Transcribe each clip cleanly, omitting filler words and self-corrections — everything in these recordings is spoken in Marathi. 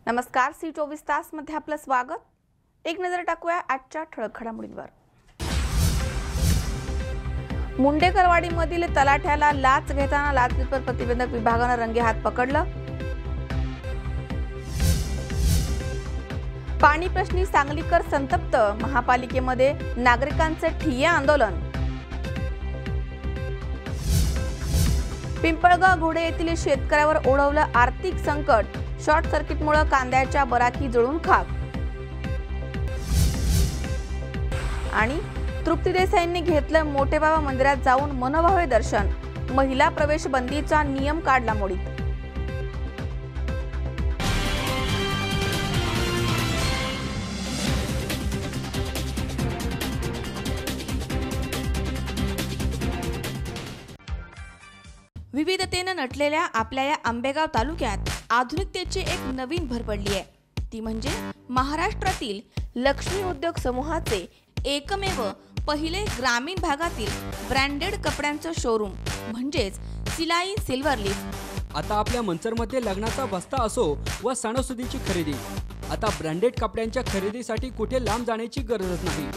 नमस्कार, C24 तास मध्ये आपलं स्वागत। एक नजर टाकूया आजच्या ठळक घडामोडींवर। मुंडेकरवाडीमधील तलाठ्याला लाच घेताना लाचलुचपत प्रतिबंधक विभागाने रंगेहात पकडलं। पाणी प्रश्नी सांगलीकर संतप्त, महापालिकेमध्ये नागरिकांचे ठिय्या आंदोलन। पिंपळगाव घोडे येथील शेतकऱ्यावर ओढवलं आर्थिक संकट, शॉर्ट सर्किटमुळे कांद्याच्या बराकी जळून खाक। आणि तृप्ती देसाईंनी घेतलं मोठेबाबा मंदिरात जाऊन मनोभावे दर्शन, महिला प्रवेश बंदीचा नियम काढला मोडीत। विविधतेने नटलेल्या आपल्या या आंबेगाव तालुक्यात आधुनिकतेची एक नवीन भर पडली आहे, ती म्हणजे महाराष्ट्रातील लक्ष्मी उद्योग समूहाचे एकमेव पहिले ग्रामीण भागातील ब्रँडेड कपड्यांचं शोरूम म्हणजेच सिलाई सिल्वर लीफ। आता आपल्या मंचरमध्ये लग्नाचा बस्ता असो व सणासुदीची खरेदी, आता ब्रँडेड कपड्यांच्या खरेदीसाठी कुठे लांब जाण्याची गरजच नाही।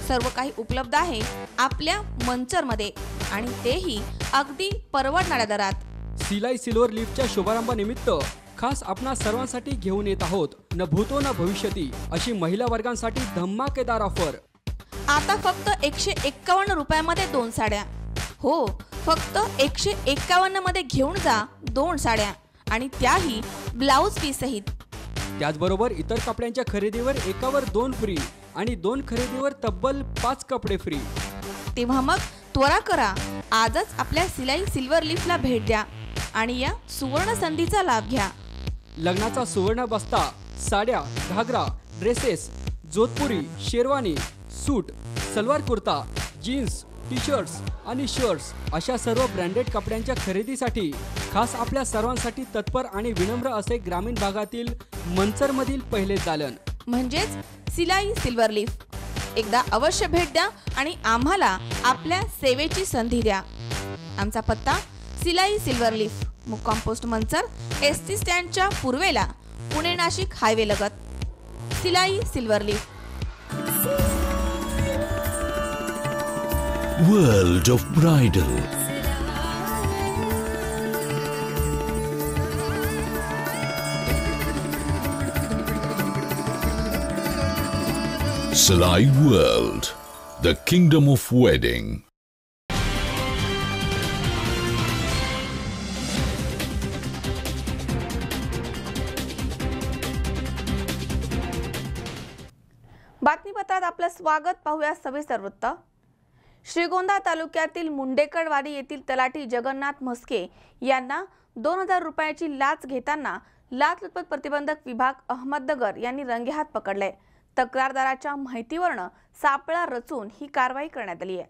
सर्व काही उपलब्ध आहे आपल्या मंचरमध्ये आणि तेही अगदी परवडणाऱ्या दरात। सिलाई सिल्वर लीफच्या शुभारंभानिमित्त खास आपणा सर्वांसाठी घेऊन येत आहोत न भूतो न भविष्यती अशी महिला वर्गांसाठी धमाकेदार ऑफर। आता फक्त 151 रुपयामध्ये 2 साड्या, हो फक्त 151 मध्ये घेऊन जा 2 साड्या आणि त्याही ब्लाउज पीस सहित। त्याचबरोबर इतर कपड्यांच्या खरेदीवर एकावर 2 फ्री आणि 2 खरेदीवर तब्बल 5 कपडे फ्री। तेव्हा मग त्वरा करा, आजच आपल्या सिलाई सिल्वर लीफला भेट द्या आणि या सुवर्ण संधीचा लाभ घ्या। लग्नाचा सुवर्ण बस्ता, साड्या, घागरा, dresses, Jodhpuri, sherwani, suit, salwar kurta, jeans, T shirts आणि शर्ट्स अशा सर्व ब्रँडेड कपड्यांच्या खरेदीसाठी खास आपल्या सर्वांसाठी तत्पर आणि विनम्र असे ग्रामीण भागातील मंचरमधील पहिले दालन म्हणजेच सिलाई सिल्वर लीफ। एकदा अवश्य भेट द्या आणि आम्हाला आपल्या सेवेची संधी द्या। आमचा पत्ता सिलाई सिल्वर लीफ, मुक्काम पोस्ट मंचर, एसटी स्टँडच्या पूर्वेला, पुणे नाशिक हायवे लगत। सिलाई silver leaf. World of Bridal. Salai World, the kingdom of wedding. बातमीपत्रात आपलं स्वागत। पाहूया सविस्तर वृत्त। श्रीगोंदा तालुक्यातील मुंडेकरवाडी येथील तलाठी जगन्नाथ म्हस्के यांना 2000 रुपयाची लाच घेताना लाचलुचपत प्रतिबंधक विभाग अहमदनगर यांनी रंगेहात पकडले। तक्रारदाराच्या माहितीवरून सापळा रचून ही कारवाई करण्यात आली आहे।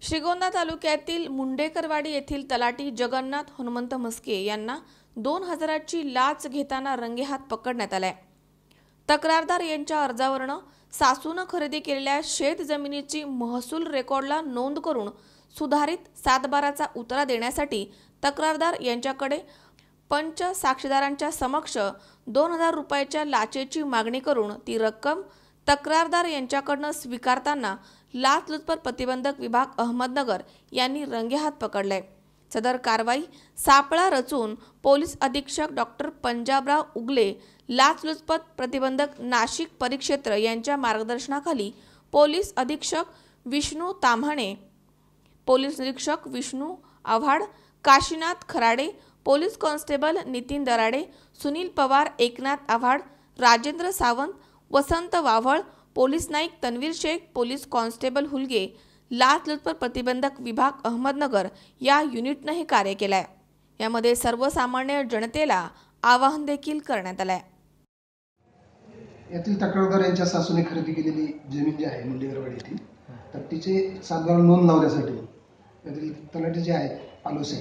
श्रीगोंदा तालुक्यातील मुंडेकरवाडी येथील तलाठी जगन्नाथ हनुमंत म्हस्के यांना 2000 ची लाच घेताना रंगेहात पकडण्यात आले। तक्रारदार यांच्या अर्जावरून सासूने खरेदी केलेल्या शेत जमिनीची महसूल रेकॉर्डला नोंद करून सुधारित 7/12चा उतारा देण्यासाठी तक्रारदार यांच्याकडे पंच साक्षीदारांच्या समक्ष 2000 रुपयाच्या लाचेची मागणी करून ती रक्कम तक्रारदार यांच्याकडून स्वीकारताना लाचलुचपत प्रतिबंधक विभाग अहमदनगर यांनी रंगेहात पकडले। सदर कारवाई सापळा रचून पोलीस अधीक्षक डॉक्टर पंजाबराव उगले, लाचलुचपत प्रतिबंधक नाशिक परिक्षेत्र यांच्या मार्गदर्शनाखाली पोलीस अधीक्षक विष्णू ताम्हाणे, पोलीस निरीक्षक Vishnu Avhad, Kashinath Kharade, police constable Nitin Darade, Sunil Pawar, Eknath Avhad, Rajendra Sawant, Vasant Wavhal, police Naik Tanveer Shaikh, police constable Hulge, लाचलुचपत प्रतिबंधक विभाग अहमदनगर या युनिटने हे कार्य केले। यामध्ये सर्वसामान्य जनतेला आवाहन देखील करण्यात आले। यातील तक्रारदार यांच्या सासूने खरेदी केलेली जमीन जी आहे मुंडेकरवाडी येथील, तर तिचे 7/12 नोंद लावण्यासाठी यातील तलाठी जे आहेत पालोसे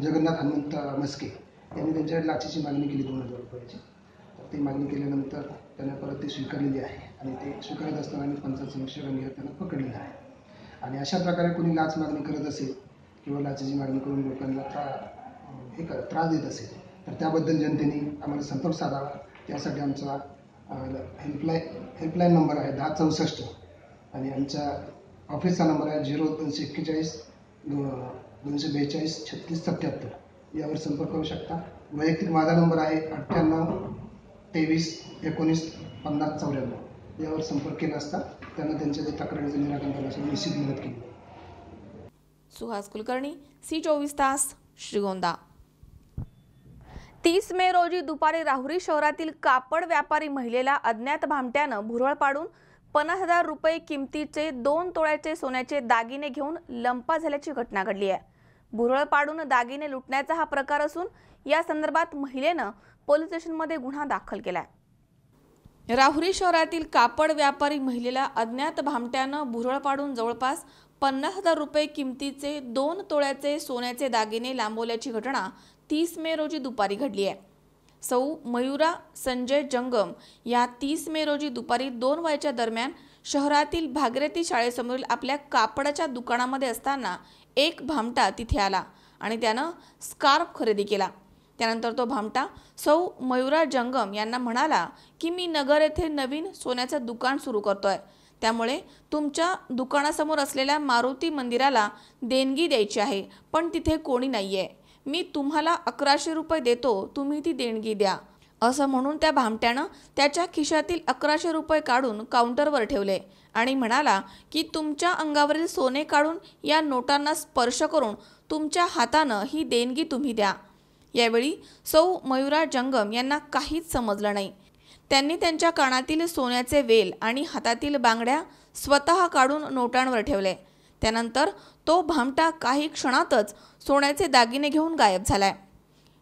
जगन्नाथ हनुमंत म्हस्के यांनी त्यांच्याकडे लाचेची मागणी केली 2000 रुपयाची। तर ती मागणी केल्यानंतर त्यांना परत ती स्वीकारलेली आहे आणि ते स्वीकारत असताना आम्ही पंचायत त्यांना पकडलेलं आहे। आणि अशा प्रकारे कोणी लाच मागणी करत असेल किंवा लाचेची मागणी करून लोकांना त्रास देत असेल तर त्याबद्दल जनतेने आम्हाला संपर्क साधावा. त्यासाठी आमचा हेल्पलाईन नंबर आहे 1064 आणि आमचा ऑफिसचा नंबर आहे 0241 242 3677. यावर संपर्क करू शकता. वैयक्तिक माझा नंबर आहे 98 23 19 50 94. यावर संपर्क केला असता त्यांना त्यांच्या तक्रारीचं निराकरण करण्यासाठी निश्चित मदत केली. सुहास कुलकर्णी, C24 तास, श्रीगोंदा. 30 मे रोजी दुपारी राहुरी शहरातील कापड व्यापारी महिलेला अज्ञात भामट्यानं भुरळ पाडून 50,000 रुपये किमतीचे 2 तोळ्याचे सोन्याचे दागिने घेऊन लंपा झाल्याची घटना घडली आहे. भुरळ पाडून दागिने लुटण्याचा हा प्रकार असून या संदर्भात महिलेनं पोलीस स्टेशनमध्ये गुन्हा दाखल केलाय. राहुरी शहरातील कापड व्यापारी महिलेला अज्ञात भामट्यानं भुरळ पाडून जवळपास 50,000 रुपये किमतीचे 2 तोळ्याचे सोन्याचे दागिने लांबवल्याची घटना 30 मे रोजी दुपारी घडली आहे. सौ मयुरा संजय जंगम या 30 मे रोजी दुपारी 2 वाजेच्या दरम्यान शहरातील भागीरथी शाळेसमोरील आपल्या कापडाच्या दुकानामध्ये असताना एक भामटा तिथे आला आणि त्यानं स्कार्फ खरेदी केला. त्यानंतर तो भामटा सौ मयुरा जंगम यांना म्हणाला की मी नगर येथे नवीन सोन्याचं दुकान सुरू करतोय, त्यामुळे तुमच्या दुकानासमोर असलेल्या मारुती मंदिराला देणगी द्यायची आहे, पण तिथे कोणी नाहीये. मी तुम्हाला 1100 रुपये देतो, तुम्ही ती देणगी द्या. असं म्हणून त्या भामट्यानं त्याच्या खिशातील 1100 रुपये काढून काउंटरवर ठेवले आणि म्हणाला की तुमच्या अंगावरील सोने काढून या नोटांना स्पर्श करून तुमच्या हातानं ही देणगी तुम्ही द्या. यावेळी सौ मयुरा जंगम यांना काहीच समजलं नाही. त्यांनी त्यांच्या कानातील सोन्याचे वेल आणि हातातील बांगड्या स्वतः काढून नोटांवर ठेवले. त्यानंतर तो भामटा काही क्षणातच सोन्याचे दागिने घेऊन गायब झालाय.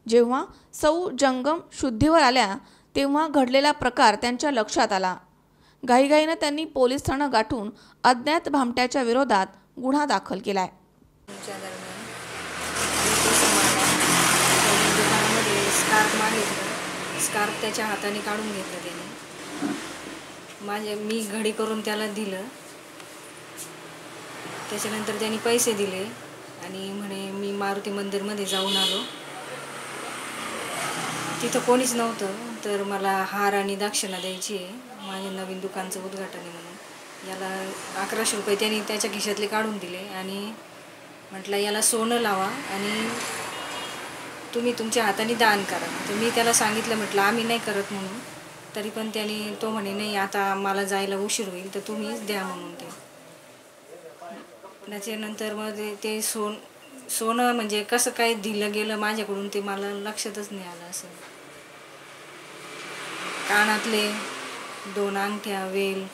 जेव्हा सौ जंगम शुद्धीवर आल्या तेव्हा घडलेला प्रकार त्यांच्या लक्षात आला. घाईघाईनं त्यांनी पोलीस ठाणं गाठून अज्ञात भामट्याच्या विरोधात गुन्हा दाखल केलाय. स्कार्फ मागितलं, स्कार्फ त्याच्या हाताने काढून घेतलं त्याने. मी घडी करून त्याला दिलं. त्याच्यानंतर त्यांनी पैसे दिले आणि म्हणे मी मारुती मंदिरमध्ये जाऊन आलो. तिथं कोणीच नव्हतं, तर मला हार आणि दक्षिणा द्यायची आहे, माझ्या नवीन दुकानचं उद्घाटन आहे म्हणून. याला 1100 रुपये त्यांनी त्याच्या खिशातले काढून दिले आणि म्हटलं याला सोनं लावा आणि तुम्ही तुमच्या हाताने दान करा. तर मी त्याला सांगितलं, म्हटलं आम्ही नाही करत म्हणून. तरी पण तो म्हणे नाही, आता मला जायला उशीर होईल तर तुम्हीच द्या म्हणून. ते त्याच्यानंतर मग ते सोनं म्हणजे कसं काय दिलं गेलं माझ्याकडून ते मला लक्षातच नाही आलं. असं कानातले 2 अंगठ्या, वेल.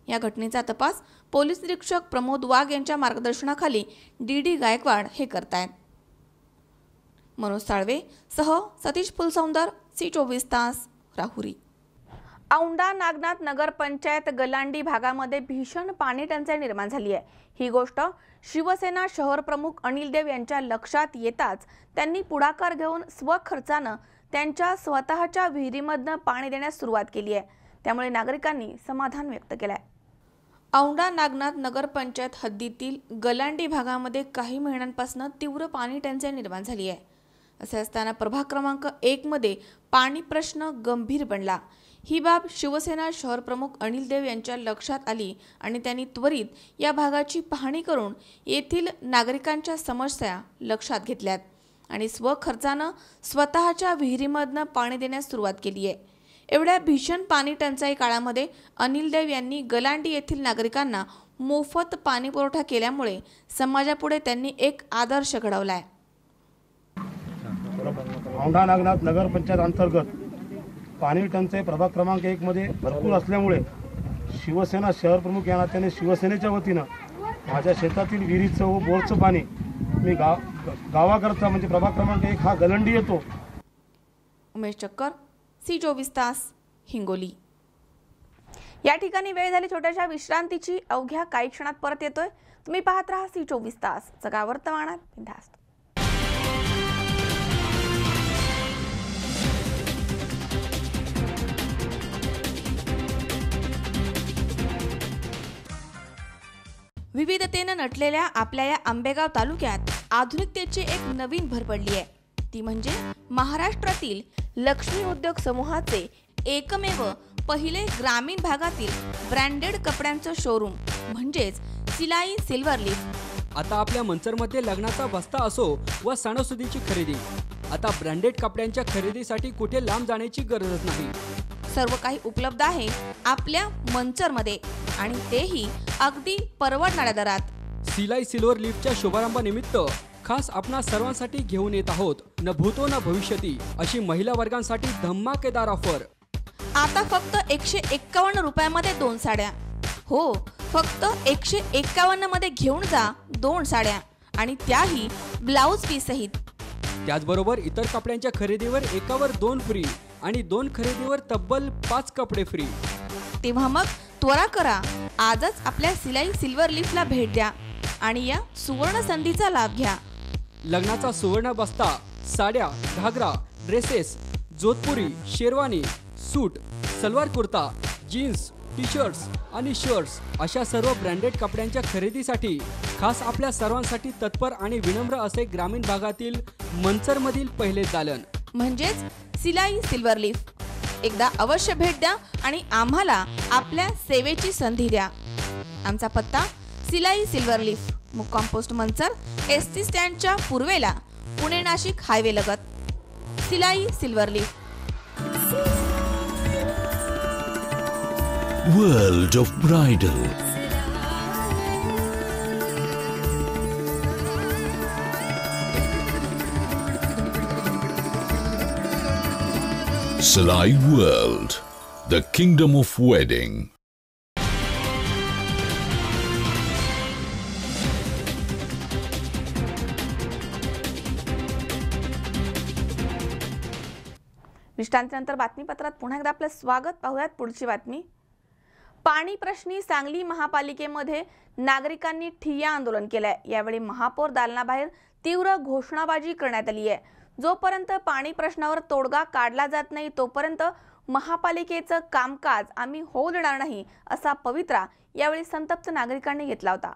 या घटनेचा तपास पोलीस निरीक्षक प्रमोद वाघ यांच्या मार्गदर्शनाखाली DD गायकवाड हे करतायत. मनोज साळवे सह सतीश फुलसौंदर, C24 तास, राहुरी. औंढा नागनाथ नगरपंचायत गलांडी भागामध्ये भीषण पाणी टंचाई निर्माण झाली आहे. ही गोष्ट शिवसेना शहर प्रमुख अनिल देव यांच्या लक्षात येताच त्यांनी पुढाकार घेऊन स्वखर्चानं त्यांच्या स्वतःच्या विहिरीमधनं पाणी देण्यास सुरुवात केली आहे. त्यामुळे नागरिकांनी समाधान व्यक्त केलंय. औंढा नागनाथ नगरपंचायत हद्दीतील गलांडी भागामध्ये काही महिन्यांपासून तीव्र पाणी टंचाई निर्माण झाली आहे. असे असताना प्रभाग क्रमांक 1 मध्ये पाणी प्रश्न गंभीर बनला. ही बाब शिवसेना शहर प्रमुख अनिल देव यांच्या लक्षात आली आणि त्यांनी त्वरित या भागाची पाहणी करून येथील नागरिकांच्या समस्या लक्षात घेतल्यात आणि स्वखर्चानं स्वतःच्या विहिरीमधनं पाणी देण्यास सुरुवात केली आहे. एवढ्या भीषण पाणी टंचाई काळामध्ये अनिल देव यांनी गलांडी येथील नागरिकांना मोफत पाणी पुरवठा केल्यामुळे समाजापुढे त्यांनी एक आदर्श घडवलाय. औंढा नागनाथ नगरपंचायत अंतर्गत पाणी टंचाई प्रभाग क्रमांक 1 मध्ये भरपूर असल्यामुळे शिवसेना शहर प्रमुख या नात्याने शिवसेनेच्या वतीनं माझ्या शेतातील विहिरीचं व बोरचं पाणी मी गावाकरता म्हणजे प्रभाग क्रमांक 1 हा गलंडी येतो. उमेश चक्कर, C24 तास, हिंगोली. या ठिकाणी वेळ झाली छोट्याशा विश्रांतीची. अवघ्या काही क्षणात परत येतोय. तुम्ही पाहत राहा C24 तास, जगा वर्तमानात बिनधास्त. विविधतेनं नटलेल्या आपल्या या आंबेगाव तालुक्यात आधुनिकतेची एक नवीन भर पडली आहे, ती म्हणजे महाराष्ट्रातील लक्ष्मी उद्योग समूहाचे एकमेव पहिले ग्रामीण भागातील ब्रँडेड कपड्यांचं शोरूम म्हणजेच सिलाई सिल्वर लीफ। आता आपल्या मंचरमध्ये लग्नाचा बस्ता असो व सणासुदीची खरेदी, आता ब्रँडेड कपड्यांच्या खरेदीसाठी कुठे लांब जाण्याची गरजच नाही। सर्व काही उपलब्ध आहे आपल्या मंचरमध्ये आणि तेही अगदी परवडणाऱ्या दरात। सिलाई सिल्वर लीफच्या शुभारंभानिमित्त खास आपणा सर्वांसाठी घेऊन येत आहोत न भूतो न भविष्यती अशी महिला वर्गांसाठी धमाकेदार ऑफर। आता फक्त 151 रुपयामध्ये 2 साड्या, हो फक्त 151 मध्ये घेऊन जा 2 साड्या आणि त्याही ब्लाउज पीस सहित। त्याचबरोबर इतर कपड्यांच्या खरेदीवर एकावर 2 फ्री आणि 2 खरेदीवर तब्बल 5 कपडे फ्री। तेव्हा मग त्वरा करा, आजच आपल्या सिलाई सिल्वर लीफला भेट द्या आणि या सुवर्ण संधीचा लाभ घ्या। लग्नाचा सुवर्ण बस्ता, साड्या, घागरा, dresses, Jodhpuri, sherwani, suit, salwar kurta, jeans, T shirts आणि शर्ट्स अशा सर्व ब्रँडेड कपड्यांच्या खरेदीसाठी खास आपल्या सर्वांसाठी तत्पर आणि विनम्र असे ग्रामीण भागातील मंचरमधील पहिले दालन म्हणजेच सिलाई सिल्वर लीफ। एकदा अवश्य भेट द्या आणि आम्हाला आपल्या सेवेची संधी द्या। आमचा पत्ता सिलाई सिल्वर लीफ, मुक्काम पोस्ट मंचर, एसटी स्टँडच्या पूर्वेला, पुणे नाशिक हायवे लगत। सिलाई silver leaf. World of Bridal. Salai World, the kingdom of wedding. विश्रांतीनंतर बातमीपत्रात पुन्हा एकदा आपलं स्वागत। पाहूयात पुढची बातमी। पाणी प्रश्नी सांगली महापालिकेमध्ये नागरिकांनी ठिय्या आंदोलन केलंय। यावेळी महापौर दालनाबाहेर तीव्र घोषणाबाजी करण्यात आली आहे। जोपर्यंत पाणी प्रश्नावर तोडगा काढला जात नाही तोपर्यंत महापालिकेचं कामकाज आम्ही होऊ देणार नाही असा पवित्रा यावेळी संतप्त नागरिकांनी घेतला होता।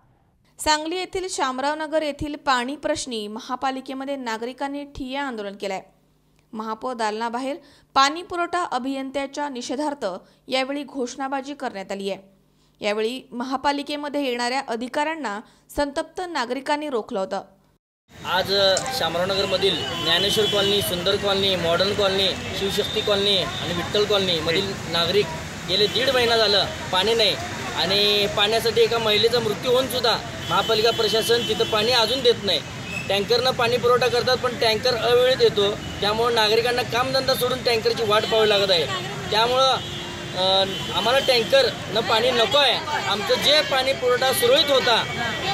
सांगली येथील शामराव नगर येथील पाणी प्रश्नी महापालिकेमध्ये नागरिकांनी ठिय्या आंदोलन केलंय। महापौर दालनाबाहेर पाणी पुरवठा अभियंत्याच्या निषेधार्थ यावेळी घोषणाबाजी करण्यात आली आहे। यावेळी महापालिकेमध्ये येणाऱ्या अधिकाऱ्यांना संतप्त नागरिकांनी रोखलं होतं। आज शामरावनगरमधील ज्ञानेश्वर कॉलनी, सुंदर colony, modern colony, Shivshakti colony आणि विठ्ठल कॉलनी मधील नागरिक गेले 1.5 महिना झालं पाणी नाही आणि पाण्यासाठी एका महिलेचा मृत्यू होऊन सुद्धा महापालिका प्रशासन तिथं पाणी अजून देत नाही। टँकरनं पाणी पुरवठा करतात पण टँकर अवेळेत येतो, त्यामुळे नागरिकांना कामधंदा सोडून टँकरची वाट पाहावी लागत आहे। त्यामुळं आम्हाला टँकरनं पाणी नको आहे। आमचं जे पाणी पुरवठा सुरळीत होता,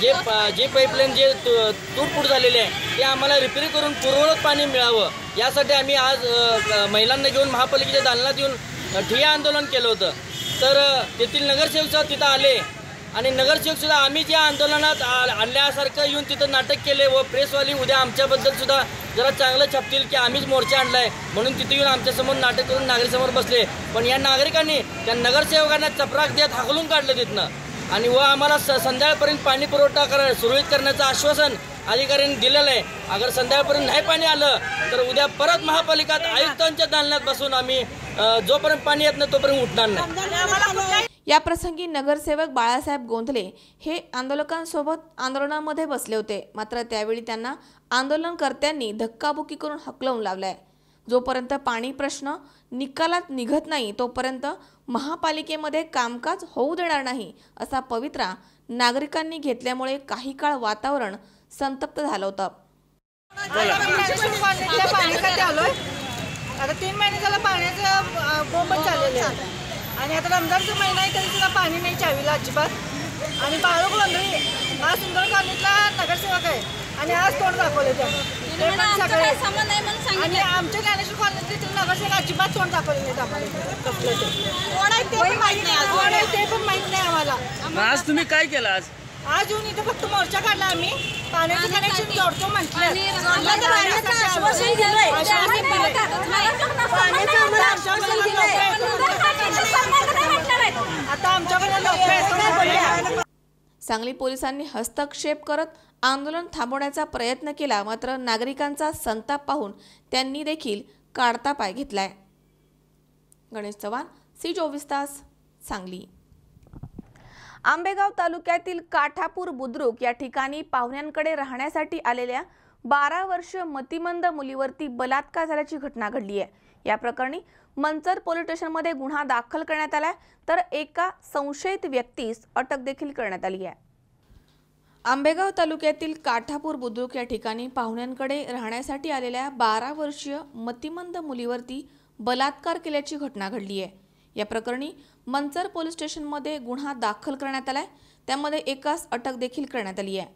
जे पाईपलाईन जे तुटफूट झालेले आहे ते आम्हाला रिपेअर करून पूर्ववत पाणी मिळावं यासाठी आम्ही आज महिलांना घेऊन महापालिकेच्या दालनात येऊन ठिय्या आंदोलन केलं होतं। तर तेथील नगरसेवक तिथं आले आणि नगरसेवक सुद्धा आम्ही ज्या आंदोलनात आणल्यासारखं येऊन तिथं नाटक केले व प्रेसवाली उद्या आमच्याबद्दल सुद्धा जरा चांगलं छापतील की आम्हीच मोर्चा आणलाय म्हणून तिथे येऊन आमच्यासमोर नाटक करून नागरिकांसमोर बसले। पण या नागरिकांनी त्या नगरसेवकांना चपराक देत हाकलून काढलं तिथनं आणि व आम्हाला संध्याकाळपर्यंत पाणी पुरवठा सुरळीत करण्याचं आश्वासन अधिकाऱ्यांनी दिलेलं आहे। अगर संध्याकाळपर्यंत नाही पाणी आलं तर उद्या परत महापालिकात आयुक्तांच्या दालनात बसून आम्ही जोपर्यंत पाणी येत नाही तोपर्यंत उठणार नाही। या प्रसंगी नगरसेवक बाळासाहेब गोंधले हे आंदोलकांसोबत आंदोलनामध्ये बसले होते, मात्र त्यावेळी त्यांना आंदोलनकर्त्यांनी धक्काबुक्की करून हकलवून लावलाय। जोपर्यंत पाणी प्रश्न निकालात निघत नाही तोपर्यंत महापालिकेमध्ये कामकाज होऊ देणार नाही असा पवित्रा नागरिकांनी घेतल्यामुळे काही काळ वातावरण संतप्त झालं होतं। आता 3 महिने झाला पाण्याचं बोंबच चाललेलं आहे आणि आता रमजानचा महिना आहे तरी सुद्धा पाणी नाही चावीला अजिबात। आणि बाळू गोंधळी हा सुंदर कॉलनीतला नगरसेवक आहे आणि आज तोंड दाखवले त्याने आणि आमच्या ज्ञानेश्वर कॉलनीतले नगरसेवक अजिबात तोंड दाखवले नाहीत आम्हाला। ते पण माहित नाही आम्हाला। आज तुम्ही काय केलं? आज येऊन इथे फक्त मोर्चा काढला आम्ही, पाण्याचं कनेक्शन जोडतो म्हटलं। आता आमच्याकडे सांगली पोलिसांनी हस्तक्षेप करत आंदोलन थांबवण्याचा प्रयत्न केला, मात्र नागरिकांचा संताप पाहून त्यांनी देखील काढता पाय घेतलाय. गणेश चव्हाण, C24 तास, सांगली. आंबेगाव तालुक्यातील काठापूर बुद्रुक या ठिकाणी पाहुण्यांकडे राहण्यासाठी आलेल्या 12 वर्षीय मतिमंद मुलीवरती बलात्कार झाल्याची घटना घडली आहे. या प्रकरणी मंचर पोलीस स्टेशनमध्ये गुन्हा दाखल करण्यात आलाय, तर एका संशयित व्यक्तीस अटक देखील करण्यात आली आहे. आंबेगाव तालुक्यातील काठापूर बुद्रुक या ठिकाणी पाहुण्यांकडे राहण्यासाठी आलेल्या 12 वर्षीय मतिमंद मुलीवरती बलात्कार केल्याची घटना घडली आहे. या प्रकरणी मंचर पोलीस स्टेशनमध्ये गुन्हा दाखल करण्यात आलाय, त्यामध्ये एकास अटक देखील करण्यात आली आहे.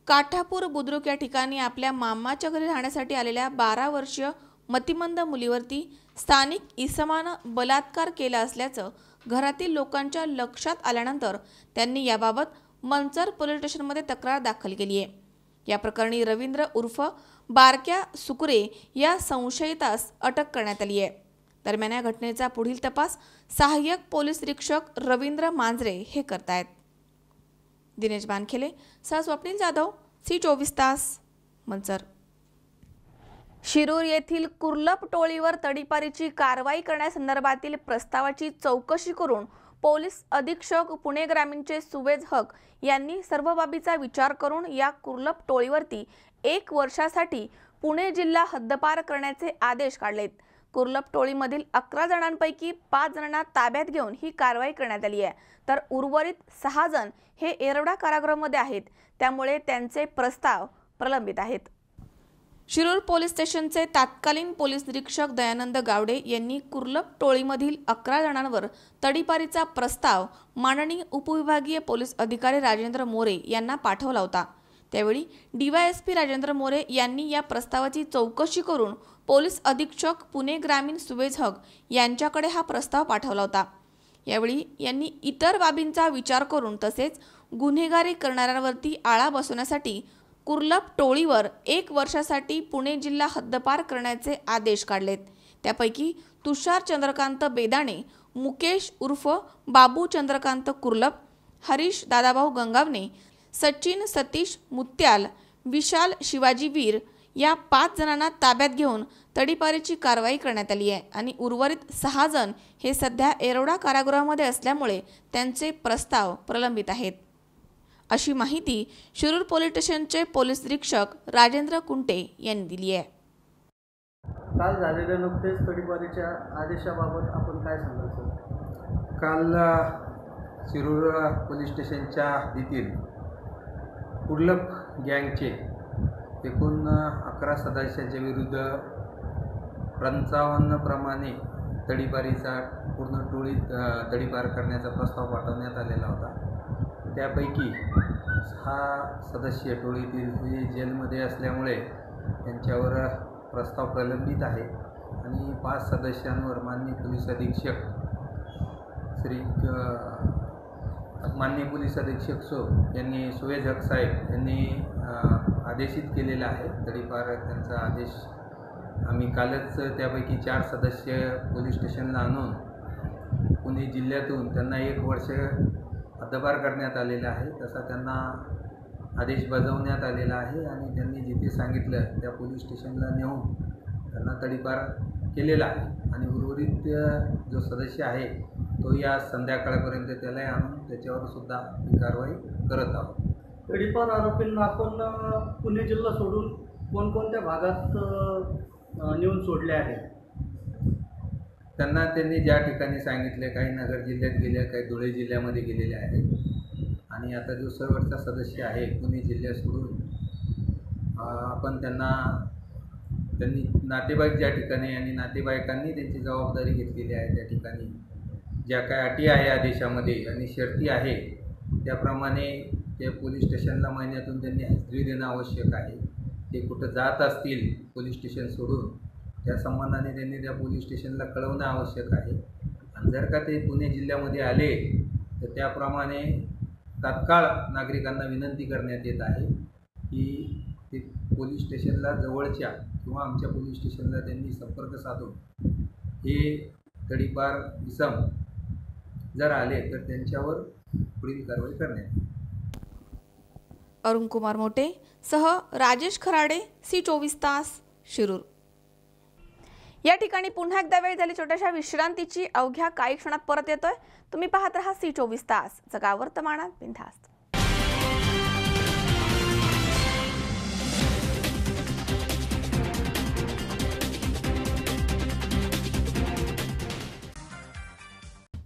काठापूर बुद्रुक या ठिकाणी आपल्या मामाच्या घरी राहण्यासाठी आलेल्या 12 वर्षीय मतिमंद मुलीवरती स्थानिक इसमानं बलात्कार केला असल्याचं घरातील लोकांच्या लक्षात आल्यानंतर त्यांनी याबाबत मंचर पोलीस स्टेशनमध्ये तक्रार दाखल केली आहे. या प्रकरणी रवींद्र उर्फ बारक्या सुकुरे या संशयितास अटक करण्यात आली आहे. दरम्यान या घटनेचा पुढील तपास सहाय्यक पोलीस निरीक्षक रवींद्र मांजरे हे करतायत. दिनेश बानखेले सह स्वप्नील जाधव, C24 तास, मंचर. शिरूर येथील कुर्लप टोळीवर तडीपारीची कारवाई करण्यासंदर्भातील प्रस्तावाची चौकशी करून पोलीस अधीक्षक पुणे ग्रामीणचे सुवेज हक यांनी सर्व बाबीचा विचार करून या कुर्लप टोळीवरती 1 वर्षासाठी पुणे जिल्हा हद्दपार करण्याचे आदेश काढलेत. कुर्लप टोळीमधील 11 जणांपैकी 5 जणांना ताब्यात घेऊन ही कारवाई करण्यात आली आहे, तर उर्वरित 6 जण हे येरवडा कारागृहामध्ये आहेत, त्यामुळे त्यांचे प्रस्ताव प्रलंबित आहेत. शिरूर पोलीस स्टेशनचे तत्कालीन पोलीस निरीक्षक दयानंद गावडे यांनी कुर्लप टोळीमधील 11 जणांवर तडीपारीचा प्रस्ताव माननीय उपविभागीय पोलीस अधिकारी राजेंद्र मोरे यांना पाठवला होता. त्यावेळी DYSP राजेंद्र मोरे यांनी या प्रस्तावाची चौकशी करून पोलीस अधीक्षक पुणे ग्रामीण सुवेज हक यांच्याकडे हा प्रस्ताव पाठवला होता. यावेळी यांनी इतर बाबींचा विचार करून तसेच गुन्हेगारी करणाऱ्यांवरती आळा बसवण्यासाठी कुर्लप टोळीवर 1 वर्षासाठी पुणे जिल्हा हद्दपार करण्याचे आदेश काढलेत. त्यापैकी तुषार चंद्रकांत बेदाणे, मुकेश उर्फ बाबू चंद्रकांत कुर्लप, हरीश दादाभाऊ गंगावणे, सचिन सतीश मुत्याल, विशाल शिवाजी वीर या 5 जणांना ताब्यात घेऊन तडीपारीची कारवाई करण्यात आली आहे आणि उर्वरित 6 जण हे सध्या येरवडा कारागृहामध्ये असल्यामुळे त्यांचे प्रस्ताव प्रलंबित आहेत, अशी माहिती शिरूर पोलीस स्टेशनचे पोलीस निरीक्षक राजेंद्र कुंटे यांनी दिली आहे. काल झालेल्या नुकतेच तडीपारीच्या आदेशाबाबत आपण काय सांगाल सर? काल शिरूर पोलीस स्टेशनच्या हद्दीतील कुर्लप गँगचे एकूण 11 सदस्यांच्या विरुद्ध 55 प्रमाणे तडीपारीचा पूर्ण टोळीत तडीपार करण्याचा प्रस्ताव पाठवण्यात आलेला होता. त्यापैकी 6 सदस्य टोळीतील हे जेलमध्ये असल्यामुळे त्यांच्यावर प्रस्ताव प्रलंबित आहे आणि 5 सदस्यांवर माननीय पोलीस अधीक्षक माननीय पोलीस अधीक्षक यांनी सुवेज हक साहेब यांनी आदेशित केलेला आहे. तडीपार त्यांचा आदेश आम्ही कालच त्यापैकी 4 सदस्य पोलीस स्टेशनला आणून पुणे जिल्ह्यातून त्यांना 1 वर्ष हद्दपार करण्यात आलेला आहे. तसा त्यांना आदेश बजावण्यात आलेला आहे आणि त्यांनी जिथे सांगितलं त्या पोलीस स्टेशनला नेऊन त्यांना तडीपार केलेला आहे आणि उर्वरित जो सदस्य आहे तो या संध्याकाळपर्यंत त्याला आणून त्याच्यावर सुद्धा ही कारवाई करत आहोत. तडीपार आरोपींना आपण पुणे जिल्हा सोडून कोणकोणत्या भागात नेऊन सोडले आहे? त्यांनी ज्या ठिकाणी सांगितले, काही नगर जिल्ह्यात गेले, काही धुळे जिल्ह्यामध्ये गेलेले आहेत आणि आता जो सर्वचा सदस्य आहे पुणे जिल्ह्यात सोडून आपण त्यांनी नातेवाईक ज्या ठिकाणी आणि नातेवाईकांनी त्यांची जबाबदारी घेतलेली आहे त्या ठिकाणी ज्या काय अटी आहे आदेशामध्ये आणि शर्ती आहे त्याप्रमाणे त्या पोलीस स्टेशनला महिन्यातून त्यांनी हजेरी देणं आवश्यक आहे. ते कुठं जात असतील पोलीस स्टेशन सोडून त्या संबंधाने त्यांनी त्या पोलीस स्टेशनला कळवणं आवश्यक आहे आणि जर का ते पुणे जिल्ह्यामध्ये आले तर त्याप्रमाणे तात्काळ नागरिकांना विनंती करण्यात येत आहे की ते पोलीस स्टेशनला जवळच्या किंवा आमच्या पोलीस स्टेशनला त्यांनी संपर्क साधून हे तडीपार इसम जर आले तर त्यांच्यावर पुढील कारवाई करण्यात येईल. अरुण कुमार मोटे सह राजेश खराडे, C24 तास, शिरूर। या ठिकाणी पुन्हा एकदा वेळ झाली छोट्याशा विश्रांतीची। अवघ्या काही क्षणात परत येतोय। तुम्ही पाहत रहा C24 तास, जगा वर्तमानात बिनधास्त।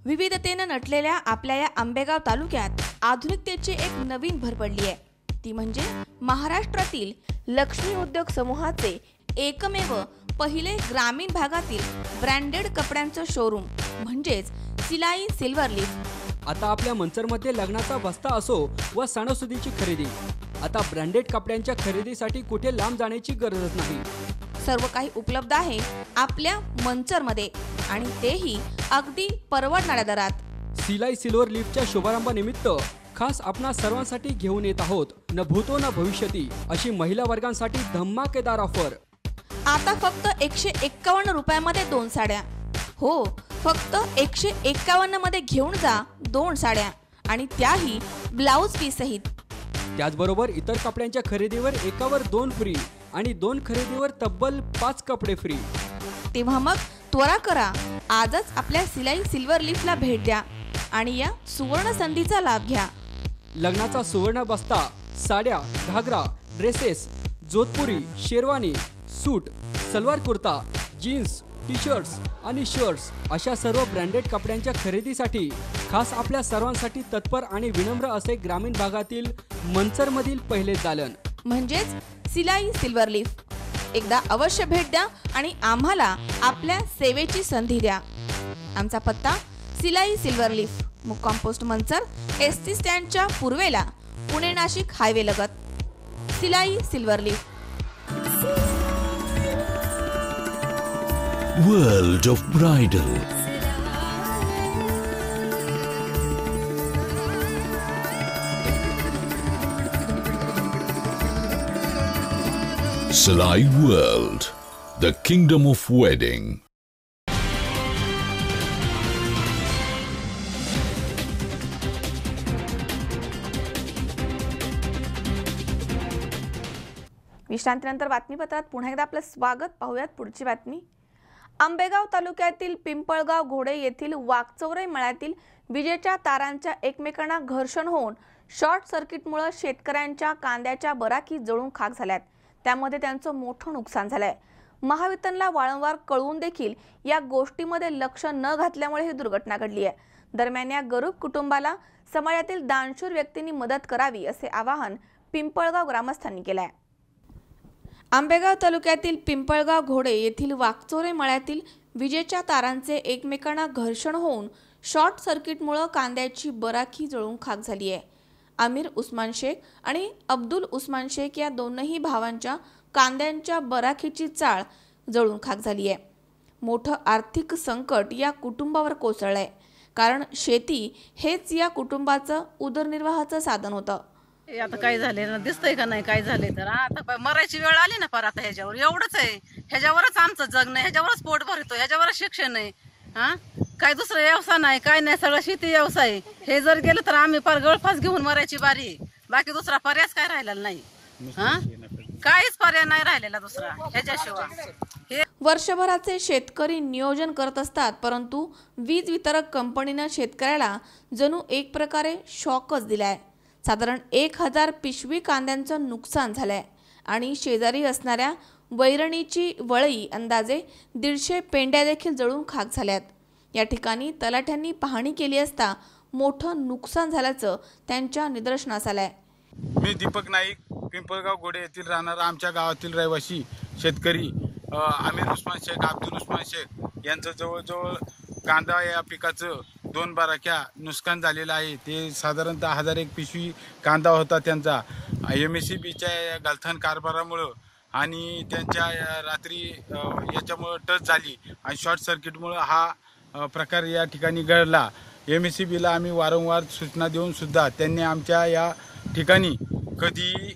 विविधतेनं नटलेल्या आपल्या या आंबेगाव तालुक्यात आधुनिकतेची एक नवीन भर पडली आहे। ती म्हणजे महाराष्ट्रातील लक्ष्मी उद्योग समूहाचे एकमेव पहिले ग्रामीण भागातील ब्रँडेड कपड्यांचं शोरूम म्हणजेच सिलाई सिल्वर लीफ। आता आपल्या मंचरमध्ये लग्नाचा बस्ता असो व सणासुदीची खरेदी, आता ब्रँडेड कपड्यांच्या खरेदीसाठी कुठे लांब जाण्याची गरजच नाही। सर्व काही उपलब्ध आहे आपल्या मंचरमध्ये आणि तेही अगदी परवडणाऱ्या दरात। सिलाई सिल्वर लीफच्या शुभारंभानिमित्त खास आपणा सर्वांसाठी घेऊन येत आहोत न भूतो न भविष्यती अशी महिला वर्गांसाठी धमाकेदार ऑफर। आता फक्त 151 रुपयामध्ये 2 साड्या। हो, फक्त 151 मध्ये घेऊन जा 2 साड्या आणि त्याही ब्लाउज पीस सहित। त्याचबरोबर इतर कपड्यांच्या खरेदीवर एकावर 2 फ्री आणि 2 खरेदीवर तब्बल 5 कपडे फ्री। तेव्हा मग त्वरा करा, आजच आपल्या सिलाई सिल्वर लीफला भेट द्या आणि या सुवर्ण संधीचा लाभ घ्या। लग्नाचा सुवर्ण बस्ता, साड्या, घागरा, dresses, Jodhpuri, sherwani, suit, salwar kurta, jeans, T-shirts आणि शर्ट्स अशा सर्व ब्रँडेड कपड्यांच्या खरेदीसाठी खास आपल्या सर्वांसाठी तत्पर आणि विनम्र असे ग्रामीण भागातील मंचरमधील पहिले दालन म्हणजेच सिलाई सिल्वर लीफ। एकदा अवश्य भेट द्या आणि आम्हाला आपल्या सेवेची संधी द्या। आमचा पत्ता सिलाई सिल्वर लीफ, मुक्काम पोस्ट मंचर, ST स्टँडच्या पूर्वेला, पुणे नाशिक हायवे लगत। सिलाई silver leaf. World of Bridal. Salai World, the kingdom of wedding. विश्रांतीनंतर बातमीपत्रात पुन्हा एकदा आपलं स्वागत। पाहूयात पुढची बातमी। आंबेगाव तालुक्यातील पिंपळगाव घोडे येथील वाकचौरे मळ्यातील विजेच्या तारांच्या एकमेकांना घर्षण होऊन शॉर्ट सर्किटमुळे शेतकऱ्यांच्या कांद्याच्या बराकी जळून खाक झाल्यात। त्यामध्ये त्यांचं मोठं नुकसान झालंय। महावितरणला वारंवार कळवून देखील या गोष्टीमध्ये लक्ष न घातल्यामुळे ही दुर्घटना घडली आहे। दरम्यान या गरीब कुटुंबाला समाजातील दानशूर व्यक्तींनी मदत करावी असे आवाहन पिंपळगाव ग्रामस्थांनी केलं आहे। आंबेगाव तालुक्यातील पिंपळगाव घोडे येथील वाकचोरे मळ्यातील विजेच्या तारांचे एकमेकांना घर्षण होऊन शॉर्ट सर्किटमुळे कांद्याची बराकी जळून खाक झाली आहे। आमिर उस्मान शेख आणि अब्दुल उस्मान शेख या दोनही भावांच्या कांद्यांच्या बराकीची चाळ जळून खाक झाली आहे। मोठं आर्थिक संकट या कुटुंबावर कोसळलंय, कारण शेती हेच या कुटुंबाचं उदरनिर्वाहाचं साधन होतं। आता काय झाले ना, दिसतंय का नाही काय झाले तर आता मरायची वेळ आली ना पर आता ह्याच्यावर एवढंच आहे। ह्याच्यावरच आमचं जग नाही, ह्याच्यावरच पोट भरतो, ह्याच्यावरच शिक्षण आहे। काय दुसरा व्यवसाय नाही, काय नाही, सगळं शेती व्यवसाय। हे जर गेलं तर आम्ही फार गळफास घेऊन मरायची बारी, बाकी दुसरा पर्यायच काय राहिलेला नाही। काहीच पर्याय नाही राहिलेला दुसरा ह्याच्याशिवाय। वर्षभराचे शेतकरी नियोजन करत असतात, परंतु वीज वितरक कंपनीने शेतकऱ्याला जणू एक प्रकारे शॉकच दिलाय। साधारण 1000 पिशवी कांद्यांचं नुकसान झालंय आणि शेजारी असणाऱ्या वैरणीची वळी अंदाजे 150 पेंड्या देखील जळून खाक झाल्यात। या ठिकाणी तलाठ्यांनी पाहणी केली असता मोठं नुकसान झाल्याचं त्यांच्या निदर्शनास आलंय। मी दीपक नाईक, पिंपळगाव घोडे येथील राहणारा आमच्या गावातील रहिवासी शेतकरी आमिर उस्मान शेख, अब्दुल उस्मान शेख यांचं जवळजवळ कांदा या पिकाचं 2 बाराक्या नुकसान झालेलं आहे। ते साधारणतः 1001 पिशवी कांदा होता त्यांचा। MSCBच्या गलथान कारभारामुळं आणि त्यांच्या रात्री याच्यामुळं टच झाली आणि शॉर्ट सर्किटमुळं हा प्रकार या ठिकाणी घडला। MSCBला आम्ही वारंवार सूचना देऊन सुद्धा त्यांनी आमच्या या ठिकाणी कधी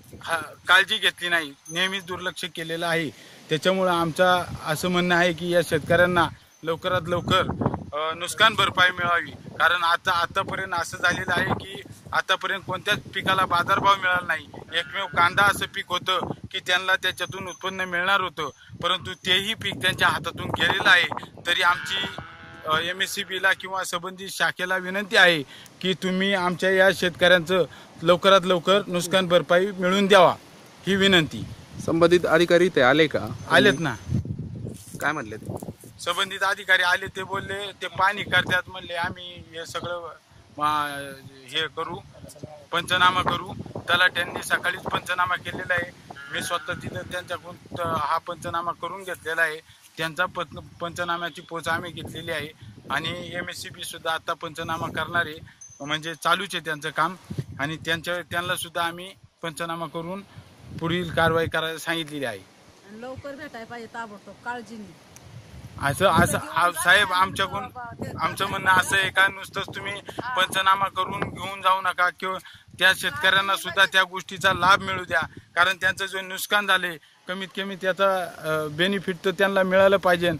काळजी घेतली नाही, नेहमीच दुर्लक्ष केलेलं आहे। त्याच्यामुळं आमचं असं म्हणणं आहे की या शेतकऱ्यांना लवकरात लवकर नुकसान भरपाई मिळावी, कारण आतापर्यंत असं झालेलं आहे की आतापर्यंत कोणत्याच पिकाला बाजारभाव मिळाला नाही. एकमेव कांदा असं पीक होतं की त्यांना त्याच्यातून उत्पन्न मिळणार होतं, परंतु तेही पीक त्यांच्या हातातून गेलेलं आहे. तरी आमची MSCBला किंवा संबंधित शाखेला विनंती आहे की तुम्ही आमच्या या शेतकऱ्यांचं लवकरात लवकर नुकसान भरपाई मिळवून द्यावा, ही विनंती. संबंधित अधिकारी ते आले का? आलेत ना. काय म्हणले ते? संबंधित अधिकारी आले, ते बोलले ते पाणी करतात म्हणले, आम्ही हे सगळं हे करू, पंचनामा करू. तलाट्यांनी सकाळीच पंचनामा केलेला आहे. मी स्वतः तिथं त्यांच्याकडून हा पंचनामा करून घेतलेला आहे. त्यांचा पंचनाम्याची पोच आम्ही घेतलेली आहे आणि MSCB सुद्धा आता पंचनामा करणार आहे, म्हणजे चालूच आहे त्यांचं काम. आणि त्यांना सुद्धा आम्ही पंचनामा करून पुढील कारवाई करायला सांगितलेली आहे. लवकर भेटायला पाहिजे ताबडतोब, काळजीने. असं साहेब, आमचं म्हणणं असं आहे का नुसतंच तुम्ही पंचनामा करून घेऊन जाऊ नका, किंवा त्या शेतकऱ्यांना सुद्धा त्या गोष्टीचा लाभ मिळू द्या. कारण त्यांचं जे नुकसान झाले कमीत कमी त्याचा बेनिफिट तर त्यांना मिळालं पाहिजे.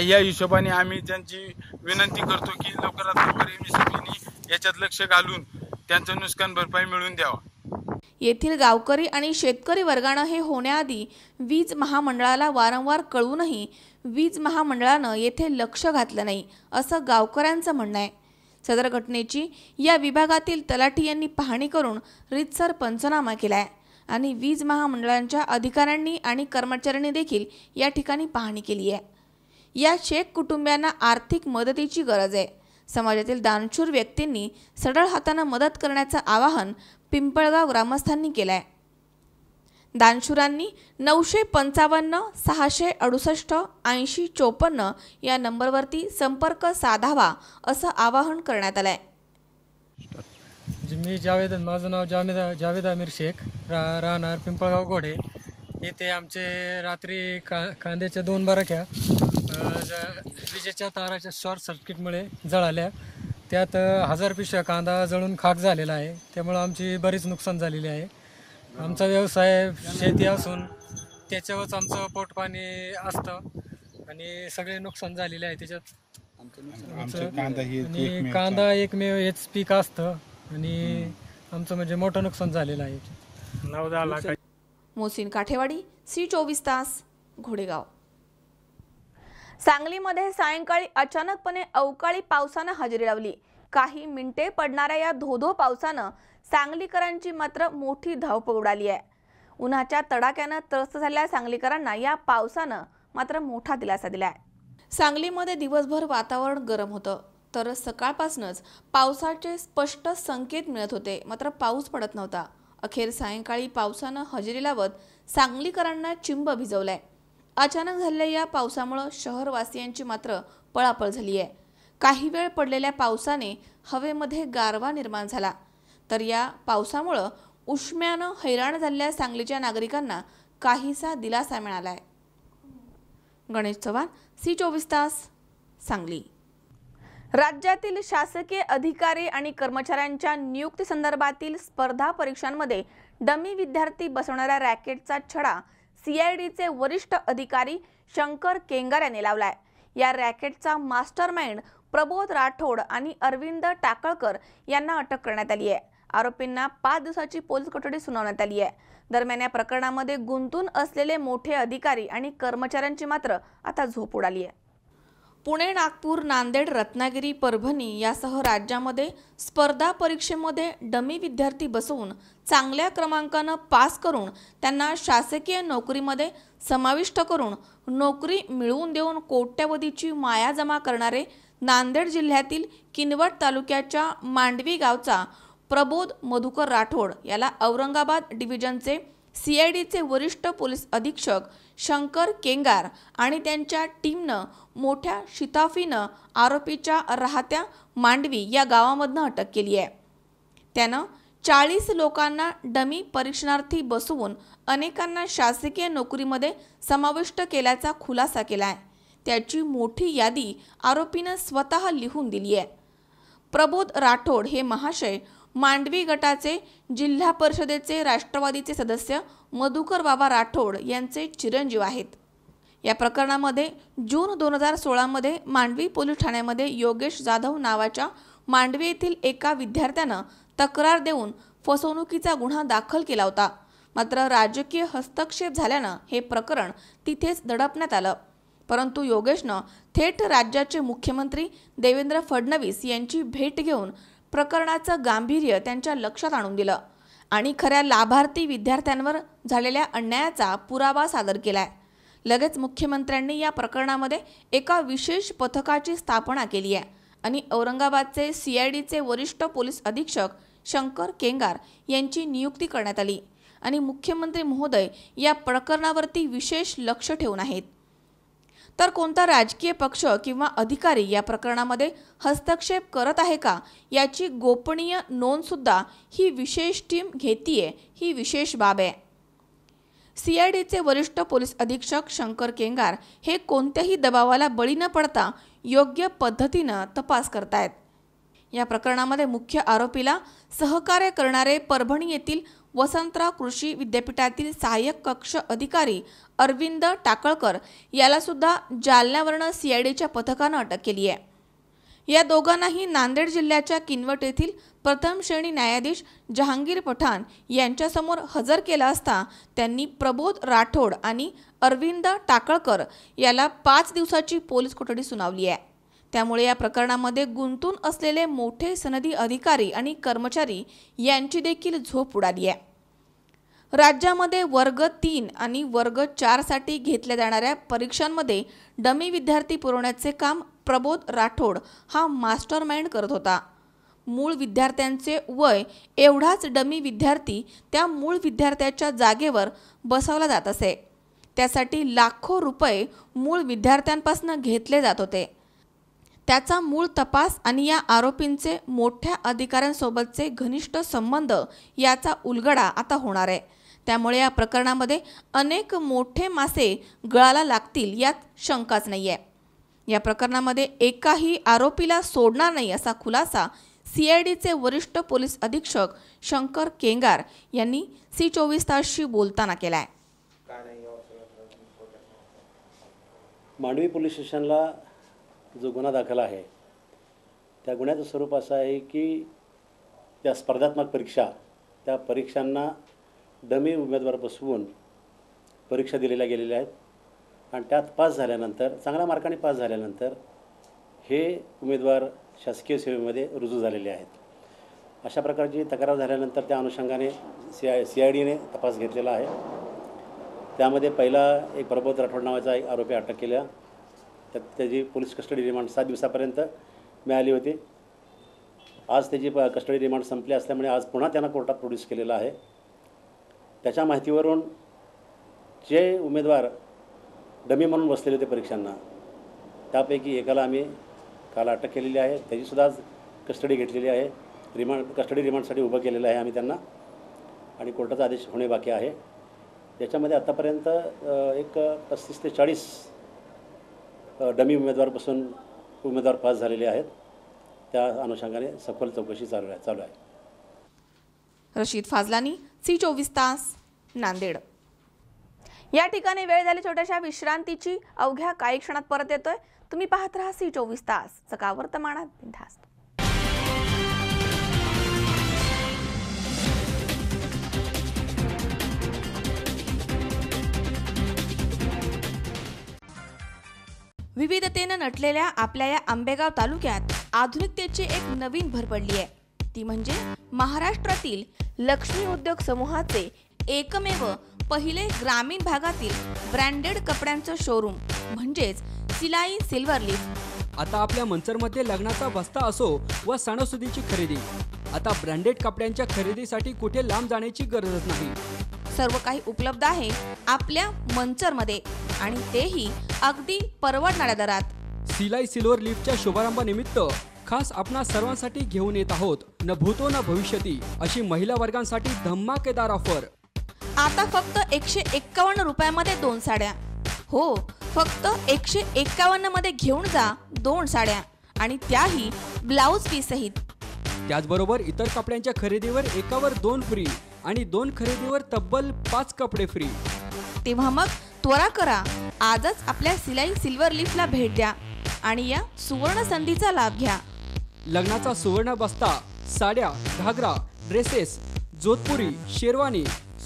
या हिशोबाने आम्ही त्यांची विनंती करतो की लवकरात लवकर MSCBने याच्यात लक्ष घालून त्यांचं नुकसान भरपाई मिळवून द्यावा. येथील गावकरी आणि शेतकरी वर्गानं हे होण्याआधी वीज महामंडळाला वारंवार कळूनही वीज महामंडळानं येथे लक्ष घातलं नाही, असं गावकऱ्यांचं म्हणणं आहे. सदर घटनेची या विभागातील तलाठी यांनी पाहणी करून रीतसर पंचनामा केलाय आणि वीज महामंडळांच्या अधिकाऱ्यांनी आणि कर्मचाऱ्यांनी देखील या ठिकाणी पाहणी केली आहे. या शेख कुटुंबियांना आर्थिक मदतीची गरज आहे. समाजातील दानशूर व्यक्तींनी सढळ हाताने मदत करण्याचं आवाहन पिंपळगाव ग्रामस्थांनी केलं आहे. दानशूरांनी 955 668 8054 या नंबरवरती संपर्क साधावा असं आवाहन करण्यात आलं आहे. माझं नाव जावेद आमिर शेख, राहणार पिंपळगाव घोडे. येथे आमचे रात्री कांद्याच्या 2 बराक्या विजेच्या ताराच्या शॉर्ट सर्किटमुळे जळाल्या. त्यात 1000 पिशव्या कांदा जळून खाक झालेला आहे. त्यामुळे आमची बरीच नुकसान झालेली आहे. आमचा व्यवसाय शेती असून त्याच्यावरच आमचं पोटपाणी असतं आणि सगळे नुकसान झालेले आहे त्याच्यात. आणि कांदा एकमेव हेच पीक असतं आणि आमचं म्हणजे मोठं नुकसान झालेलं आहे. मोहसिन काठेवाडी, C24 तास, घोडेगाव. सांगलीमध्ये सायंकाळी अचानकपणे अवकाळी पावसानं हजेरी लावली. काही मिनिटे पडणाऱ्या या धोधो पावसानं सांगलीकरांची मात्र मोठी धावपळ उडाली आहे. उन्हाच्या तडाख्यानं त्रस्त झालेल्या सांगलीकरांना या पावसानं मात्र मोठा दिलासा दिलाय. सांगलीमध्ये दिवसभर वातावरण गरम होतं, तर सकाळपासूनच पावसाचे स्पष्ट संकेत मिळत होते, मात्र पाऊस पडत नव्हता. अखेर सायंकाळी पावसानं हजेरी लावत सांगलीकरांना चिंब भिजवलाय. अचानक झालेल्या या पावसामुळे शहरवासियांची मात्र पळापळ झाली आहे. काही वेळ पडलेल्या पावसाने हवेमध्ये गारवा निर्माण झाला, तर या पावसामुळे उष्म्यानं हैराण झालेल्या सांगलीच्या नागरिकांना काहीसा दिलासा मिळालाय. गणेश चव्हाण, C24 तास, सांगली. राज्यातील शासकीय अधिकारी आणि कर्मचाऱ्यांच्या नियुक्ती संदर्भातील स्पर्धा परीक्षांमध्ये डमी विद्यार्थी बसवणाऱ्या रॅकेटचा छडा CIDचे वरिष्ठ अधिकारी शंकर केंगार यांनी लावलाय. या रॅकेटचा मास्टरमाइंड प्रबोध राठोड आणि अरविंद टाकळकर यांना अटक करण्यात आली आहे. आरोपींना 5 दिवसाची पोलीस कोठडी सुनावण्यात आली आहे. दरम्यान या प्रकरणामध्ये गुंतून असलेले मोठे अधिकारी आणि कर्मचाऱ्यांची मात्र आता झोप उडाली आहे. पुणे, नागपूर, नांदेड, रत्नागिरी, परभणी यासह राज्यामध्ये स्पर्धा परीक्षेमध्ये डमी विद्यार्थी बसवून चांगल्या क्रमांकानं पास करून त्यांना शासकीय नोकरीमध्ये समाविष्ट करून नोकरी मिळवून देऊन कोट्यवधीची माया जमा करणारे नांदेड जिल्ह्यातील किनवट तालुक्याच्या मांडवी गावचा प्रबोध मधुकर राठोड याला औरंगाबाद डिव्हिजनचे CIDचे वरिष्ठ पोलीस अधीक्षक शंकर केंगार आणि त्यांच्या टीमनं मोठ्या शिताफीनं आरोपीच्या राहत्या मांडवी या गावामधनं अटक केली आहे. त्यानं 40 लोकांना डमी परीक्षणार्थी बसवून अनेकांना शासकीय नोकरीमध्ये समाविष्ट केल्याचा खुलासा केला आहे. त्याची मोठी यादी आरोपीनं स्वतः लिहून दिली आहे. प्रबोध राठोड हे महाशय मांडवी गटाचे जिल्हा परिषदेचे राष्ट्रवादीचे सदस्य मधुकर बाबा राठोड यांचे चिरंजीव आहेत. या प्रकरणामध्ये जून 2016 मध्ये मांडवी पोलीस ठाण्यामध्ये योगेश जाधव नावाच्या मांडवी येथील एका विद्यार्थ्यानं तक्रार देऊन फसवणुकीचा गुन्हा दाखल केला होता. मात्र राजकीय हस्तक्षेप झाल्यानं हे प्रकरण तिथेच दडपण्यात आलं. परंतु योगेशनं थेट राज्याचे मुख्यमंत्री देवेंद्र फडणवीस यांची भेट घेऊन प्रकरणाचं गांभीर्य त्यांच्या लक्षात आणून दिलं आणि खऱ्या लाभार्थी विद्यार्थ्यांवर झालेल्या अन्यायाचा पुरावा सादर केलाय. लगेच मुख्यमंत्र्यांनी या प्रकरणामध्ये एका विशेष पथकाची स्थापना केली आहे आणि औरंगाबादचे CIDचे वरिष्ठ पोलीस अधीक्षक शंकर केंगार यांची नियुक्ती करण्यात आली आणि मुख्यमंत्री महोदय या प्रकरणावरती विशेष लक्ष ठेवून आहेत. तर कोणता राजकीय पक्ष किंवा अधिकारी या प्रकरणामध्ये हस्तक्षेप करत आहे का याची गोपनीय नोंद सुद्धा ही विशेष टीम घेतीये ही विशेष बाब आहे. CIDचे वरिष्ठ पोलीस अधीक्षक शंकर केंगार हे कोणत्याही दबावाला बळी न पडता योग्य पद्धतीनं तपास करतायत. या प्रकरणामध्ये मुख्य आरोपीला सहकार्य करणारे परभणी येथील वसंतराव कृषी विद्यापीठातील सहाय्यक कक्ष अधिकारी अरविंद टाकळकर याला सुद्धा जालन्यावरनं CIDच्या पथकानं अटक केली आहे. या दोघांनाही नांदेड जिल्ह्याच्या किनवट येथील प्रथम श्रेणी न्यायाधीश जहांगीर पठाण यांच्यासमोर हजर केला असता त्यांनी प्रबोध राठोड आणि अरविंद टाकळकर याला 5 दिवसाची पोलीस कोठडी सुनावली आहे. त्यामुळे या प्रकरणामध्ये गुंतून असलेले मोठे सनदी अधिकारी आणि कर्मचारी यांची देखील झोप उडाली आहे. राज्यामध्ये वर्ग 3 आणि वर्ग 4 साठी घेतल्या जाणाऱ्या परीक्षांमध्ये डमी विद्यार्थी पुरवण्याचे काम प्रबोध राठोड हा मास्टरमाइंड करत होता. मूळ विद्यार्थ्यांचे वय एवढाच डमी विद्यार्थी त्या मूळ विद्यार्थ्याच्या जागेवर बसवला जात असे. त्यासाठी लाखो रुपये मूळ विद्यार्थ्यांपासून घेतले जात होते. त्याचा मूळ तपास आणि या आरोपींचे मोठ्या अधिकाऱ्यांसोबतचे घनिष्ठ संबंध याचा उलगडा आता होणार आहे. त्यामुळे या प्रकरणामध्ये अनेक मोठे मासे गळाला लागतील यात शंकाच नाहीये. या प्रकरणामध्ये एकाही आरोपीला सोडणार नाही असा खुलासा CIDचे वरिष्ठ पोलीस अधीक्षक शंकर केंगार यांनी C24 तासशी बोलताना केलाय. मांडवी पोलीस स्टेशनला जो गुन्हा दाखल आहे त्या गुन्ह्याचं स्वरूप असं आहे की त्या स्पर्धात्मक परीक्षा त्या परीक्षांना डमी उमेदवार बसवून परीक्षा दिलेल्या गेलेल्या आहेत आणि त्यात पास झाल्यानंतर चांगल्या मार्काने पास झाल्यानंतर हे उमेदवार शासकीय सेवेमध्ये रुजू झालेले आहेत. अशा प्रकारची तक्रार झाल्यानंतर त्या अनुषंगाने CIDने तपास घेतलेला आहे. त्यामध्ये पहिला एक प्रबोध राठोड नावाचा एक आरोपी अटक केला. त्याची पोलीस कस्टडी रिमांड 7 दिवसापर्यंत मिळाली होती. आज त्याची कस्टडी रिमांड संपली असल्यामुळे आज पुन्हा त्यांना कोर्टात प्रोड्यूस केलेला आहे. त्याच्या माहितीवरून जे उमेदवार डमी म्हणून बसलेले होते परीक्षांना त्यापैकी एकाला आम्ही काल अटक केलेली आहे. त्याचीसुद्धा आज कस्टडी घेतलेली आहे. कस्टडी रिमांडसाठी उभं केलेलं आहे आम्ही त्यांना आणि कोर्टाचा आदेश होणे बाकी आहे. याच्यामध्ये आतापर्यंत एक 35 ते 40 डमी उमेदवारपासून उमेदवार पास झालेले आहेत. त्या अनुषंगाने सखोल चौकशी चालू आहे. रशीद फाजलानी C24 तास नांदेड. या ठिकाणी वेळ झाली छोट्याशा विश्रांतीची. अवघ्या काही क्षणात परत येतोय. तुम्ही पाहत राहा C24 तास सकाळ वर्तमानात बिनधास्त. विविधतेनं नटलेल्या आपल्या या आंबेगाव तालुक्यात आधुनिकतेची एक नवीन भर पडली आहे. ती म्हणजे महाराष्ट्रातील लक्ष्मी उद्योग समूहाचे एकमेव पहिले ग्रामीण भागातील ब्रँडेड कपड्यांचं शोरूम म्हणजेच सिलाई सिल्वर लीफ. आता आपल्या मंचरमध्ये लग्नाचा बस्ता असो व सणासुदीची खरेदी, आता ब्रँडेड कपड्यांच्या खरेदीसाठी कुठे लांब जाण्याची गरजच नाही. सर्व काही उपलब्ध आहे आपल्या मंचरमध्ये आणि तेही अगदी परवडणाऱ्या दरात. सिलाई सिल्वर लीफच्या शुभारंभानिमित्त खास आपणा सर्वांसाठी घेऊन येत आहोत न भूतो न भविष्यती अशी महिला वर्गांसाठी धमाकेदार ऑफर. आता फक्त 151 रुपयामध्ये 2 साड्या. हो, फक्त 151 मध्ये घेऊन जा 2 साड्या आणि त्याही ब्लाउज पीस सहित. त्याचबरोबर इतर कपड्यांच्या खरेदीवर एकावर 2 फ्री आणि 2 खरेदीवर तब्बल 5 कपडे फ्री. तेव्हा मग त्वरा करा, आजच आपल्या सिलाई सिल्वर लीफला भेट द्या आणि या सुवर्ण संधीचा लाभ घ्या. लग्नाचा सुवर्ण बस्ता साड्या, घागरा, dresses, Jodhpuri, sherwani,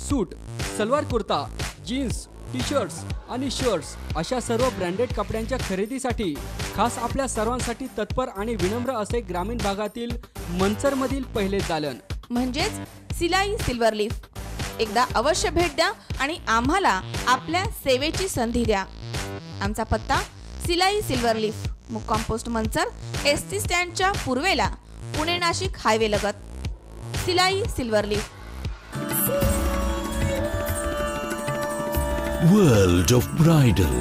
suit, salwar kurta, jeans, T shirts आणि शर्ट्स अशा सर्व ब्रँडेड कपड्यांच्या खरेदीसाठी खास आपल्या सर्वांसाठी तत्पर आणि विनम्र असे ग्रामीण भागातील मंचरमधील पहिले दालन म्हणजेच सिलाई सिल्वर लीफ. एकदा अवश्य भेट द्या आणि आम्हाला आपल्या सेवेची संधी द्या. आमचा पत्ता सिलाई सिल्वर लीफ, मुक्काम पोस्ट मंचर, एसटी स्टँडच्या पूर्वेला, पुणे नाशिक हायवे लगत. सिलाई silver leaf. World of Bridal.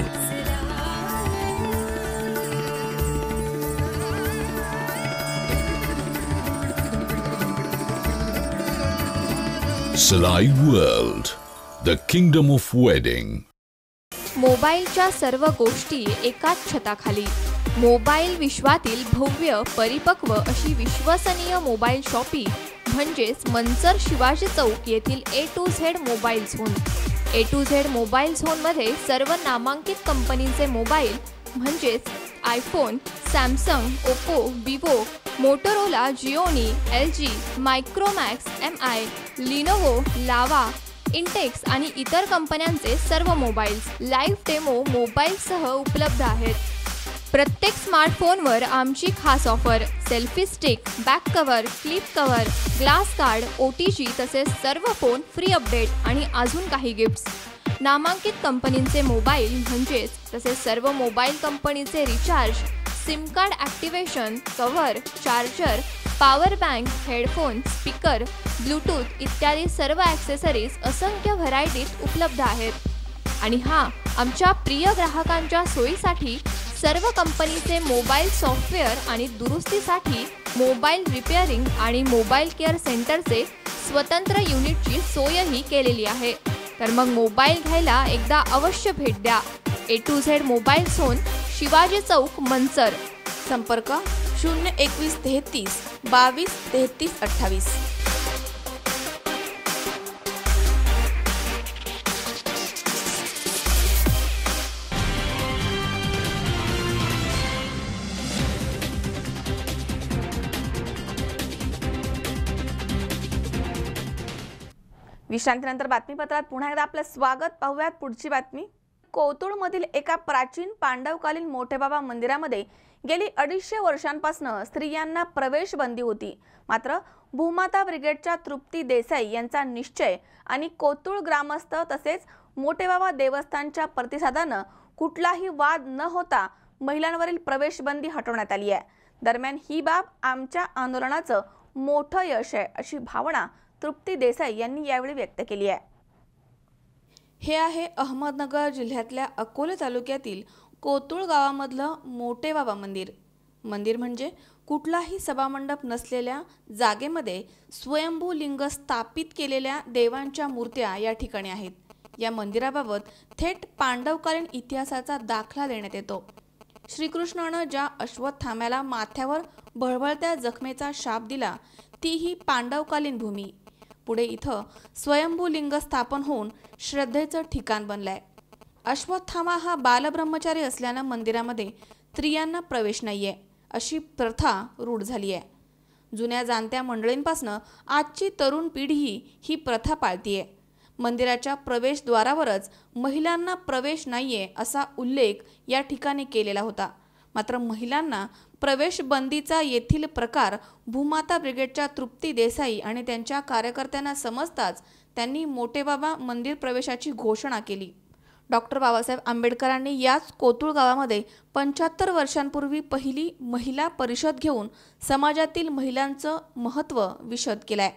Salai World, the kingdom of wedding. मोबाईलच्या सर्व गोष्टी एकाच छताखाली. मोबाईल विश्वातील भव्य परिपक्व अशी विश्वसनीय मोबाईल शॉपी म्हणजेच मंचर शिवाजी चौक येथील A to Z mobile zone. A to Z mobile झोनमध्ये सर्व नामांकित कंपनीचे मोबाईल म्हणजेच iPhone, Samsung, Oppo, Vivo, Motorola, Gionee, LG, Micromax, MI, Lenovo, Lava, Intex आणि इतर कंपन्यांचे सर्व मोबाईल्स लाईव्ह डेमो मोबाईलसह उपलब्ध आहेत. प्रत्येक स्मार्टफोनवर आमची खास offer selfie stick, back cover, clip cover, glass guard, OTG तसेच सर्व फोन फ्री अपडेट आणि अजून काही गिफ्ट्स. नामांकित कंपनींचे मोबाईल म्हणजेच तसेच सर्व मोबाईल कंपनीचे recharge, SIM card activation, cover, charger, power bank, headphone, speaker, Bluetooth इत्यादी सर्व ॲक्सेसरीज असंख्य व्हरायटीत उपलब्ध आहेत. आणि आमच्या प्रिय ग्राहकांच्या सोयीसाठी सर्व कंपनीचे मोबाईल सॉफ्टवेअर आणि दुरुस्तीसाठी मोबाईल रिपेअरिंग आणि मोबाईल केअर सेंटरचे स्वतंत्र युनिटची सोयही केलेली आहे. तर मग मोबाईल घ्यायला एकदा अवश्य भेट द्या. A to Z mobile zone, Shivaji Chowk, Manchar. संपर्क 021 33 22 33 28. विश्रांतीनंतर बातमीपत्रात पुन्हा एकदा आपलं स्वागत. पाहूयात पुढची बातमी. कोतुळमधील एका प्राचीन पांडवकालीन मोठेबाबा मंदिरामध्ये गेली 250 वर्षांपासून स्त्रियांना प्रवेश बंदी होती. मात्र भूमाता ब्रिगेडच्या तृप्ती देसाई यांचा निश्चय आणि कोतुळ ग्रामस्थ तसेच मोठेबाबा देवस्थानच्या प्रतिसादानं कुठलाही वाद न होता महिलांवरील प्रवेश बंदी हटवण्यात आली आहे. दरम्यान ही बाब आमच्या आंदोलनाचं मोठं यश आहे अशी भावना तृप्ती देसाई यांनी यावेळी व्यक्त केली आहे. हे आहे अहमदनगर जिल्ह्यातल्या अकोले तालुक्यातील कोतुळ गावामधलं मोठेबाबा मंदिर. मंदिर म्हणजे कुठलाही सभामंडप नसलेल्या जागेमध्ये स्वयंभू लिंग स्थापित केलेल्या देवांच्या मूर्त्या या ठिकाणी आहेत. या मंदिराबाबत थेट पांडवकालीन इतिहासाचा दाखला देण्यात येतो. श्रीकृष्णानं ज्या अश्वत्थाम्याला माथ्यावर बळबळत्या जखमेचा शाप दिला ती ही पांडवकालीन भूमी. पुढे इथं स्वयंभू लिंग स्थापन होऊन श्रद्धेचं ठिकाण बनलंय. अश्वत्थामा हा बालब्रह्मचारी असल्यानं मंदिरामध्ये स्त्रियांना प्रवेश नाहीये अशी प्रथा रूढ झाली आहे. जुन्या जाणत्या मंडळींपासून आजची तरुण पिढी ही प्रथा पाळतीये. मंदिराच्या प्रवेशद्वारावरच महिलांना प्रवेश नाहीये असा उल्लेख या ठिकाणी केलेला होता. मात्र महिलांना प्रवेश बंदीचा येथील प्रकार भूमाता ब्रिगेडच्या तृप्ती देसाई आणि त्यांच्या कार्यकर्त्यांना समजताच त्यांनी मोठेबाबा मंदिर प्रवेशाची घोषणा केली. डॉक्टर बाबासाहेब आंबेडकरांनी याच कोतुळ गावामध्ये 75 वर्षांपूर्वी पहिली महिला परिषद घेऊन समाजातील महिलांचं महत्त्व विशद केलंय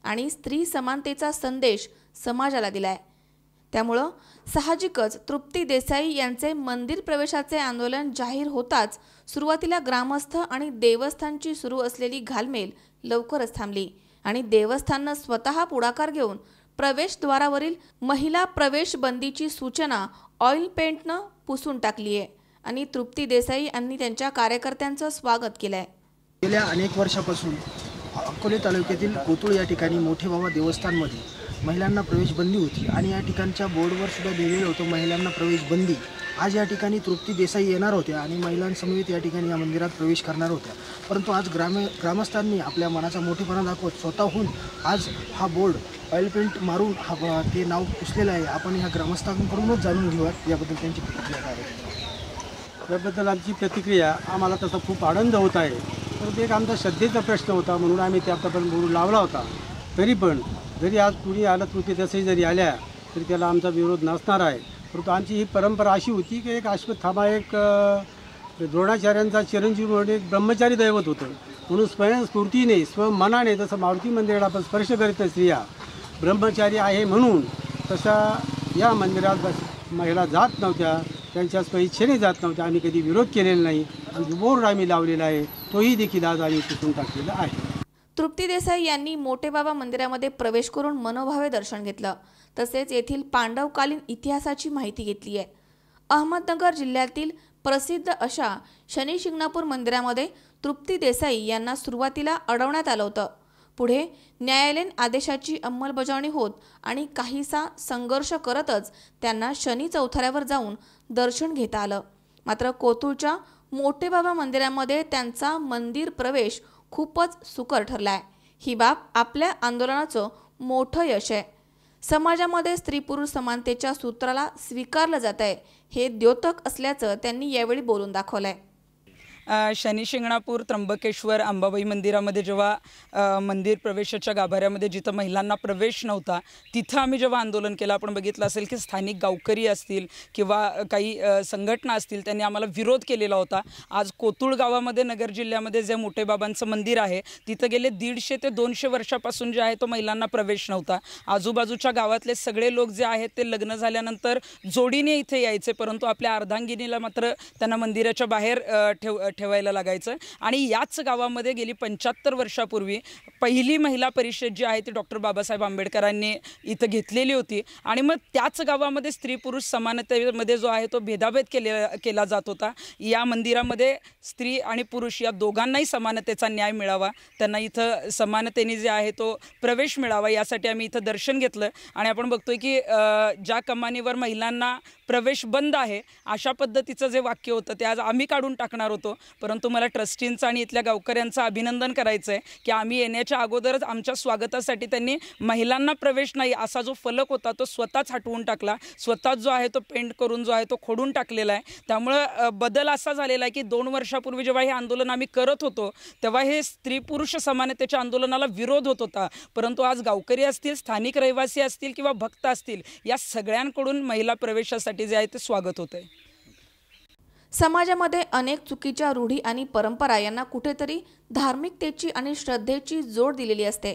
आणि स्त्री समानतेचा संदेश समाजाला दिलाय. त्यामुळं साहजिकच तृप्ती देसाई यांचे मंदिर प्रवेशाचे आंदोलन जाहीर होताच सुरुवातीला ग्रामस्थ आणि देवस्थानची सुरू असलेली घालमेल लवकरच थांबली आणि देवस्थाननं स्वतः पुढाकार घेऊन प्रवेशद्वारावरील महिला प्रवेश बंदीची सूचना ऑइल पेंटनं पुसून टाकली आहे आणि तृप्ती देसाई यांनी त्यांच्या कार्यकर्त्यांचं स्वागत केलंय. गेल्या अनेक वर्षापासून अकोले तालुक्यातील कोतुळ या ठिकाणी मोठे बाबा देवस्थानमध्ये महिलांना प्रवेश बंदी होती आणि या ठिकाणच्या बोर्डवर सुद्धा लिहिलेलं होतं महिलांना प्रवेश बंदी. आज या ठिकाणी तृप्ती देसाई येणार होत्या आणि महिलांसमवेत या ठिकाणी या मंदिरात प्रवेश करणार होत्या, परंतु आज ग्रामस्थांनी आपल्या मनाचा मोठेपणा दाखवत स्वतःहून आज हा बोर्ड ऑइल पेंट मारून ते नाव पुसलेलं आहे. आपण ह्या ग्रामस्थांकडूनच जाणून घेऊयात याबद्दल त्यांची प्रतिक्रिया काय आहे. याबद्दल आमची प्रतिक्रिया आम्हाला तसा खूप आनंद होत आहे, परंतु एक आमचा श्रद्धेचा प्रश्न होता म्हणून आम्ही ते आतापर्यंत बोर्ड लावला होता. तरी पण जरी आज कुणी आलं तृतीय देसाई जरी आल्या तरी त्याला आमचा विरोध नसणार आहे. परंतु आमची ही परंपरा अशी होती की एक अश्वत्थामा एक द्रोणाचार्यांचा चिरंजीव म्हणून एक ब्रह्मचारी दैवत होतं, म्हणून स्वयंस्फूर्तीने स्वमनाने जसं मारुती मंदिराला आपण स्पर्श करीत स्त्रिया ब्रह्मचारी आहे म्हणून तसा या मंदिरात महिला जात नव्हत्या, त्यांच्या स्वइच्छेने जात नव्हत्या. आम्ही कधी विरोध केलेला नाही आणि बोर्ड आम्ही लावलेला आहे तोही देखील आज आम्ही पुसून टाकलेला आहे. तृप्ती देसाई यांनी मोठेबाबा मंदिरामध्ये प्रवेश करून मनोभावे दर्शन घेतलं, तसेच येथील पांडवकालीन इतिहासाची माहिती घेतली आहे. अहमदनगर जिल्ह्यातील प्रसिद्ध अशा शनी शिंगणापूर मंदिरामध्ये तृप्ती देसाई यांना सुरुवातीला अडवण्यात आलं होतं. पुढे न्यायालयीन आदेशाची अंमलबजावणी होत आणि काहीसा संघर्ष करतच त्यांना शनी चौथऱ्यावर जाऊन दर्शन घेता आलं. मात्र कोतुळच्या मोठेबाबा मंदिरामध्ये त्यांचा मंदिर प्रवेश खूपच सुकर ठरला आहे. ही बाब आपल्या आंदोलनाचं मोठं यश आहे. समाजामध्ये स्त्री पुरुष समानतेच्या सूत्राला स्वीकारलं जात आहे हे द्योतक असल्याचं त्यांनी यावेळी बोलून दाखवलं आहे. शनी शिंगणापूर त्र्यंबकेश्वर अंबाबाई मंदिरामध्ये जेव्हा मंदिर प्रवेशाच्या गाभाऱ्यामध्ये जिथं महिलांना प्रवेश नव्हता तिथं आम्ही जेव्हा आंदोलन केलं, आपण बघितलं असेल की स्थानिक गावकरी असतील किंवा काही संघटना असतील त्यांनी आम्हाला विरोध केलेला होता. आज कोतुळ गावामध्ये नगर जिल्ह्यामध्ये जे मोठेबाबांचं मंदिर आहे तिथं गेले 150 ते 200 वर्षापासून जे आहे तो महिलांना प्रवेश नव्हता. आजूबाजूच्या गावातले सगळे लोक जे आहेत ते लग्न झाल्यानंतर जोडीने इथे यायचे, परंतु आपल्या अर्धांगिनीला मात्र त्यांना मंदिराच्या बाहेर ठेवायला लागायचं. आणि याच गावामध्ये गेली 75 वर्षापूर्वी पहिली महिला परिषद जी आहे ती डॉक्टर बाबासाहेब आंबेडकरांनी इथं घेतलेली होती. आणि मग त्याच गावामध्ये स्त्री पुरुष समानतेमध्ये जो आहे तो भेदाभेद केला जात होता. या मंदिरामध्ये स्त्री आणि पुरुष या दोघांनाही समानतेचा न्याय मिळावा, त्यांना इथं समानतेने जे आहे तो प्रवेश मिळावा यासाठी आम्ही इथं दर्शन घेतलं. आणि आपण बघतोय की ज्या कमानीवर महिलांना प्रवेश बंद आहे अशा पद्धतीचं जे वाक्य होतं ते आज आम्ही काढून टाकणार होतो, परंतु मला ट्रस्टींचं आणि इथल्या गावकऱ्यांचं अभिनंदन करायचं आहे की आम्ही येण्याच्या अगोदरच आमच्या स्वागतासाठी त्यांनी महिलांना प्रवेश नाही असा जो फलक होता तो स्वतःच हटवून टाकला, स्वतःच जो आहे तो पेंट करून जो आहे तो खोडून टाकलेला आहे. त्यामुळं बदल असा झालेला आहे की 2 वर्षापूर्वी जेव्हा हे आंदोलन आम्ही करत होतो तेव्हा हे स्त्री पुरुष समानतेच्या आंदोलनाला विरोध होत होता, परंतु आज गावकरी असतील, स्थानिक रहिवासी असतील किंवा भक्त असतील या सगळ्यांकडून महिला प्रवेशासाठी जे आहे ते स्वागत होत आहे. समाजामध्ये अनेक चुकीच्या रूढी आणि परंपरा यांना कुठेतरी धार्मिकतेची आणि श्रद्धेची जोड दिलेली असते.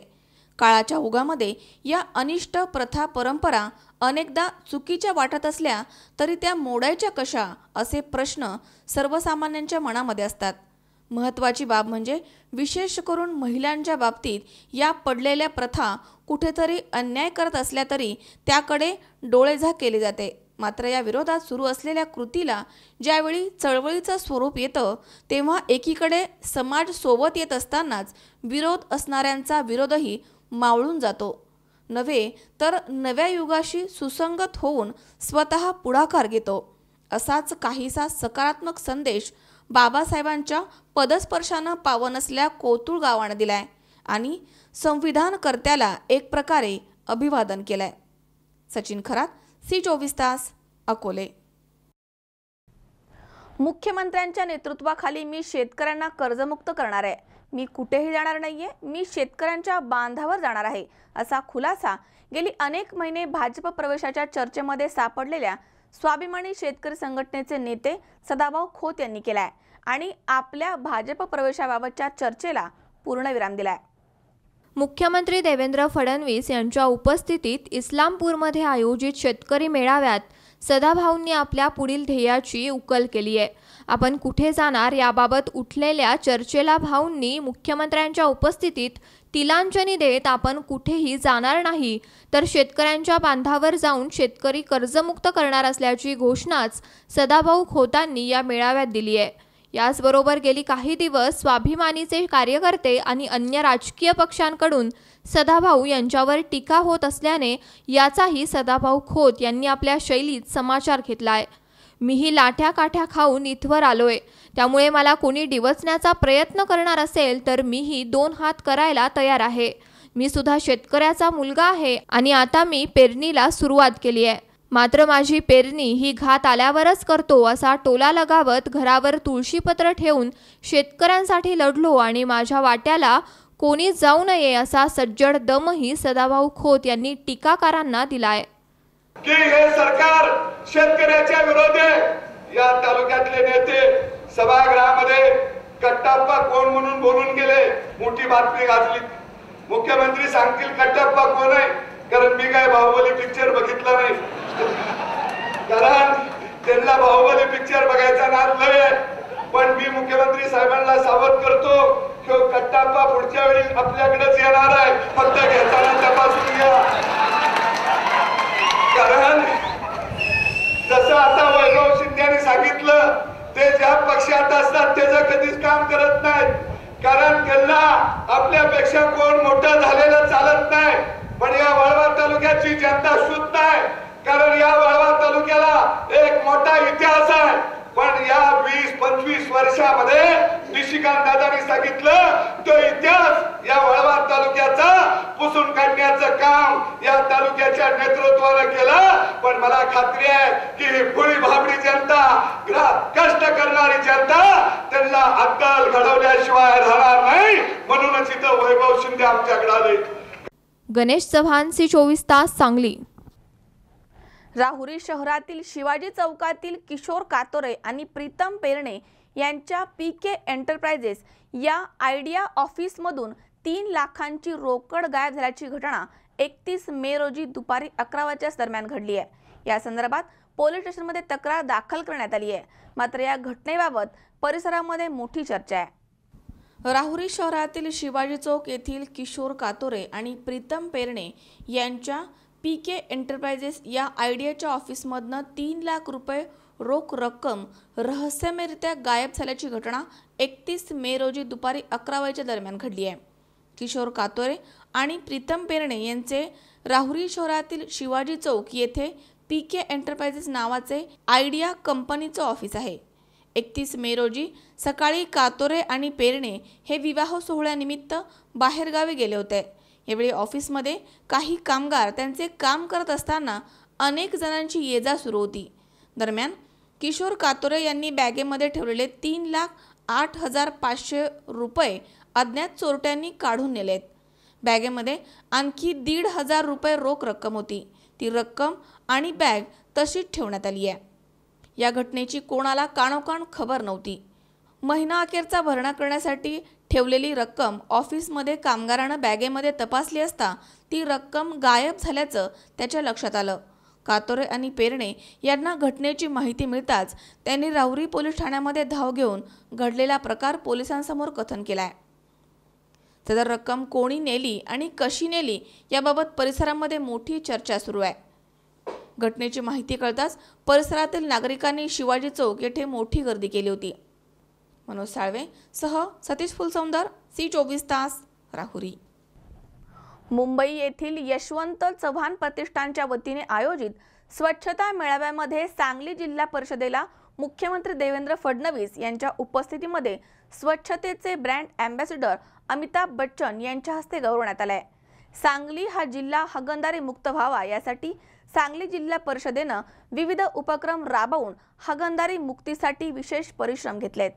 काळाच्या ओघामध्ये या अनिष्ट प्रथा परंपरा अनेकदा चुकीच्या वाटत असल्या तरी त्या मोडायच्या कशा असे प्रश्न सर्वसामान्यांच्या मनामध्ये असतात. महत्त्वाची बाब म्हणजे विशेष करून महिलांच्या बाबतीत या पडलेल्या प्रथा कुठेतरी अन्याय करत असल्या तरी त्याकडे डोळेझाक केली जाते. मात्र या विरोधात सुरू असलेल्या कृतीला ज्यावेळी चळवळीचं स्वरूप येतं तेव्हा एकीकडे समाज सोबत येत असतानाच विरोध असणाऱ्यांचा विरोधही मावळून जातो. नव्हे तर नव्या युगाशी सुसंगत होऊन स्वतः पुढाकार घेतो. असाच काहीसा सकारात्मक संदेश बाबासाहेबांच्या पदस्पर्शानं पावन असलेल्या कोतुळ गावानं दिलाय आणि संविधानकर्त्याला एक प्रकारे अभिवादन केलंय. सचिन खरात, C24 तास, अकोले. मुख्यमंत्र्यांच्या नेतृत्वाखाली मी शेतकऱ्यांना कर्जमुक्त करणार आहे. मी कुठेही जाणार नाहीये, मी शेतकऱ्यांच्या बांधावर जाणार आहे असा खुलासा गेली अनेक महिने भाजप प्रवेशाच्या चर्चेमध्ये सापडलेल्या स्वाभिमानी शेतकरी संघटनेचे नेते सदाभाऊ खोत यांनी केलाय आणि आपल्या भाजप प्रवेशाबाबतच्या चर्चेला पूर्णविराम दिलाय. मुख्यमंत्री देवेंद्र फडणवीस यांच्या उपस्थितीत इस्लामपूरमध्ये आयोजित शेतकरी मेळाव्यात सदाभाऊंनी आपल्या पुढील ध्येयाची उकल केली आहे. आपण कुठे जाणार याबाबत उठलेल्या चर्चेला भाऊंनी मुख्यमंत्र्यांच्या उपस्थितीत तिलांजली देत आपण कुठेही जाणार नाही तर शेतकऱ्यांच्या बांधावर जाऊन शेतकरी कर्जमुक्त करणार असल्याची घोषणाच सदाभाऊ खोतांनी या मेळाव्यात दिली आहे. याचबरोबर गेली काही दिवस स्वाभिमानीचे कार्यकर्ते आणि अन्य राजकीय पक्षांकडून सदाभाऊ यांच्यावर टीका होत असल्याने याचाही सदाभाऊ खोत यांनी आपल्या शैलीत समाचार घेतलाय. मीही लाठ्या काठ्या खाऊन इथवर आलोय, त्यामुळे मला कोणी डिवचण्याचा प्रयत्न करणार असेल तर मीही 2 हात करायला तयार आहे. मी सुद्धा शेतकऱ्याचा मुलगा आहे आणि आता मी पेरणीला सुरुवात केली आहे. मात्र माझी पेरणी ही घात आल्यावरच करतो असा टोला लगावत घरावर तुळशीपत्र ठेवून शेतकऱ्यांसाठी लढलो आणि माझ्या वाट्याला कोणी जाऊ नये असा सज्जड दमही सदाभाऊ खोत यांनी टीकाकारांना दिलाय. की हे सरकार शेतकऱ्याच्या विरोधी आहे. या तालुक्यातले नेते सभागृहामध्ये कट्टाप्पा कोण म्हणून बोलून गेले, मोठी बातमी गाजली. मुख्यमंत्री सांगतील कट्टाप्पा कोण आहे, कारण मी काय बाहुबली पिक्चर बघितला नाही, कारण त्यांना बाहुबली पिक्चर बघायचा नाद लय आहे. पण मी मुख्यमंत्री साहेबांना सावध करतो की कट्टाप्पा पुढच्या वेळी आपल्याकडेच येणार आहे, फक्त घेताना तपासून घ्या. कारण जसं आता वैभव शिंदेने सांगितलं, ते ज्या पक्षात असतात त्याचं कधीच काम करत नाहीत, कारण त्यांना आपल्यापेक्षा कोण मोठं झालेलं चालत नाही. पण या वाळवा तालुक्याची जनता शुद्ध नाही, कारण या वाळवा तालुक्याला एक मोठा इतिहास आहे. पण या 20-25 वर्षामध्ये निशिकांत दादांनी सांगितलं तो इतिहास या वाळवा तालुक्याचा पुसून काढण्याचं काम या तालुक्याच्या नेतृत्वाने केलं. पण मला खात्री आहे की ही भोळी भाबडी जनता, कष्ट करणारी जनता त्यांना अक्कल घडवल्याशिवाय राहणार नाही. म्हणूनच इथं वैभव शिंदे आमच्याकडे आले. गणेश चव्हाण, C24 तास, सांगली. राहुरी शहरातील शिवाजी चौकातील किशोर कातोरे आणि प्रीतम पेरणे यांच्या PK एंटरप्राइजेस या आयडिया ऑफिसमधून 3 लाखांची रोकड गायब झाल्याची घटना 31 मे रोजी दुपारी 11 वाजच्या दरम्यान घडली आहे. या संदर्भात पोलीस स्टेशनमध्ये तक्रार दाखल करण्यात आली आहे. मात्र या घटनेबाबत परिसरामध्ये मोठी चर्चा आहे. राहुरी शहरातील शिवाजी चौक येथील किशोर कातोरे आणि प्रीतम पेरणे यांच्या PK एंटरप्राइजेस या आयडियाच्या ऑफिसमधनं 3 लाख रुपये रोख रक्कम रहस्यमयरित्या गायब झाल्याची घटना 31 मे रोजी दुपारी 11 वाजेच्या दरम्यान घडली आहे. किशोर कातोरे आणि प्रीतम पेरणे यांचे राहुरी शहरातील शिवाजी चौक येथे PK एंटरप्राइजेस नावाचे आयडिया कंपनीचं ऑफिस आहे. 31 मे रोजी सकाळी कातोरे आणि पेरणे हे विवाह सोहळ्यानिमित्त बाहेरगावी गेले होते. यावेळी ऑफिसमध्ये काही कामगार त्यांचे काम करत असताना अनेक जणांची ये-जा सुरू होती. दरम्यान किशोर कातोरे यांनी बॅगेमध्ये ठेवलेले 3,08,500 रुपये अज्ञात चोरट्यांनी काढून नेलेत. बॅगेमध्ये आणखी 1,500 रुपये रोख रक्कम होती. ती रक्कम आणि बॅग तशीच ठेवण्यात आली आहे. या घटनेची कोणाला कानोकान खबर नव्हती. महिना अखेरचा भरणा करण्यासाठी ठेवलेली रक्कम ऑफिसमध्ये कामगारानं बॅगेमध्ये तपासली असता ती रक्कम गायब झाल्याचं त्याच्या लक्षात आलं. कातोरे आणि पेरणे यांना घटनेची माहिती मिळताच त्यांनी राहुरी पोलीस ठाण्यामध्ये धाव घेऊन घडलेला प्रकार पोलिसांसमोर कथन केलाय. सदर रक्कम कोणी नेली आणि कशी नेली याबाबत परिसरामध्ये मोठी चर्चा सुरू आहे. घटनेची माहिती कळताच परिसरातील नागरिकांनी शिवाजी चौक येथे मोठी गर्दी केली होती. मनोज साळवे सह सतीश फुलसौंदर, C24 तास, राहुरी. मुंबई येथील यशवंत चव्हाण प्रतिष्ठानच्या वतीने आयोजित स्वच्छता मेळाव्यामध्ये सांगली जिल्हा परिषदेला मुख्यमंत्री देवेंद्र फडणवीस यांच्या उपस्थितीमध्ये स्वच्छतेचे ब्रँड अँबॅसेडर अमिताभ बच्चन यांच्या हस्ते गौरवण्यात आले. सांगली हा जिल्हा हागणदारी मुक्त व्हावा यासाठी सांगली जिल्हा परिषदेनं विविध उपक्रम राबवून हागणदारी मुक्तीसाठी विशेष परिश्रम घेतलेत.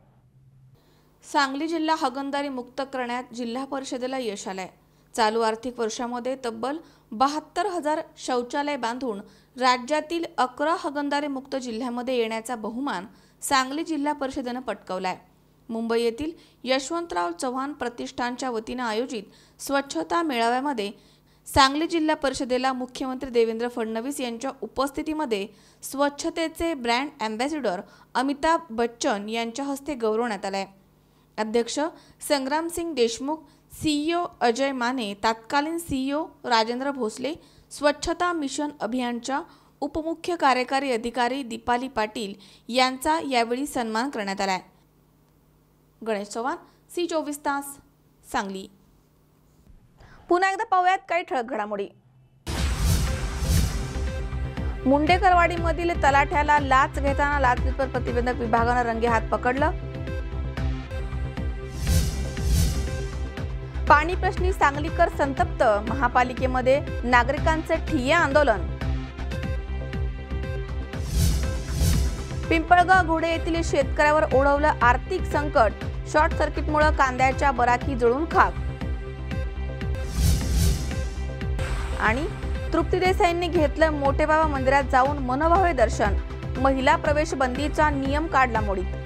सांगली जिल्हा हागणदारी मुक्त करण्यात जिल्हा परिषदेला यश आलंय. चालू आर्थिक वर्षामध्ये तब्बल 72,000 शौचालय बांधून राज्यातील 11 हागणदारी मुक्त जिल्ह्यामध्ये येण्याचा बहुमान सांगली जिल्हा परिषदेनं पटकावलाय. मुंबई येथील यशवंतराव चव्हाण प्रतिष्ठानच्या वतीनं आयोजित स्वच्छता मेळाव्यामध्ये सांगली जिल्हा परिषदेला मुख्यमंत्री देवेंद्र फडणवीस यांच्या उपस्थितीमध्ये स्वच्छतेचे ब्रँड अँबॅसेडर अमिताभ बच्चन यांच्या हस्ते गौरवण्यात आलाय. अध्यक्ष संग्रामसिंग देशमुख, CEO अजय माने, तत्कालीन CEO राजेंद्र भोसले, स्वच्छता मिशन अभियानच्या उपमुख्य कार्यकारी अधिकारी दीपाली पाटील यांचा यावेळी सन्मान करण्यात आलाय. गणेश चव्हाण, C24 तास, सांगली. पुन्हा एकदा पाहूयात काही ठळक घडामोडी. मुंडेकरवाडीमधील तलाठ्याला लाच घेताना लाचलुचपत प्रतिबंधक विभागानं रंगेहात पकडलं. पाणी प्रश्नी सांगलीकर संतप्त, महापालिकेमध्ये नागरिकांचे ठिय्या आंदोलन. पिंपळगाव घोडे येथील शेतकऱ्यावर ओढवलं आर्थिक संकट, शॉर्ट सर्किटमुळे कांद्याच्या बराकी जळून खाक. आणि तृप्ती देसाईंनी घेतलं मोठेबाबा मंदिरात जाऊन मनोभावे दर्शन, महिला प्रवेश बंदीचा नियम काढला मोडीत.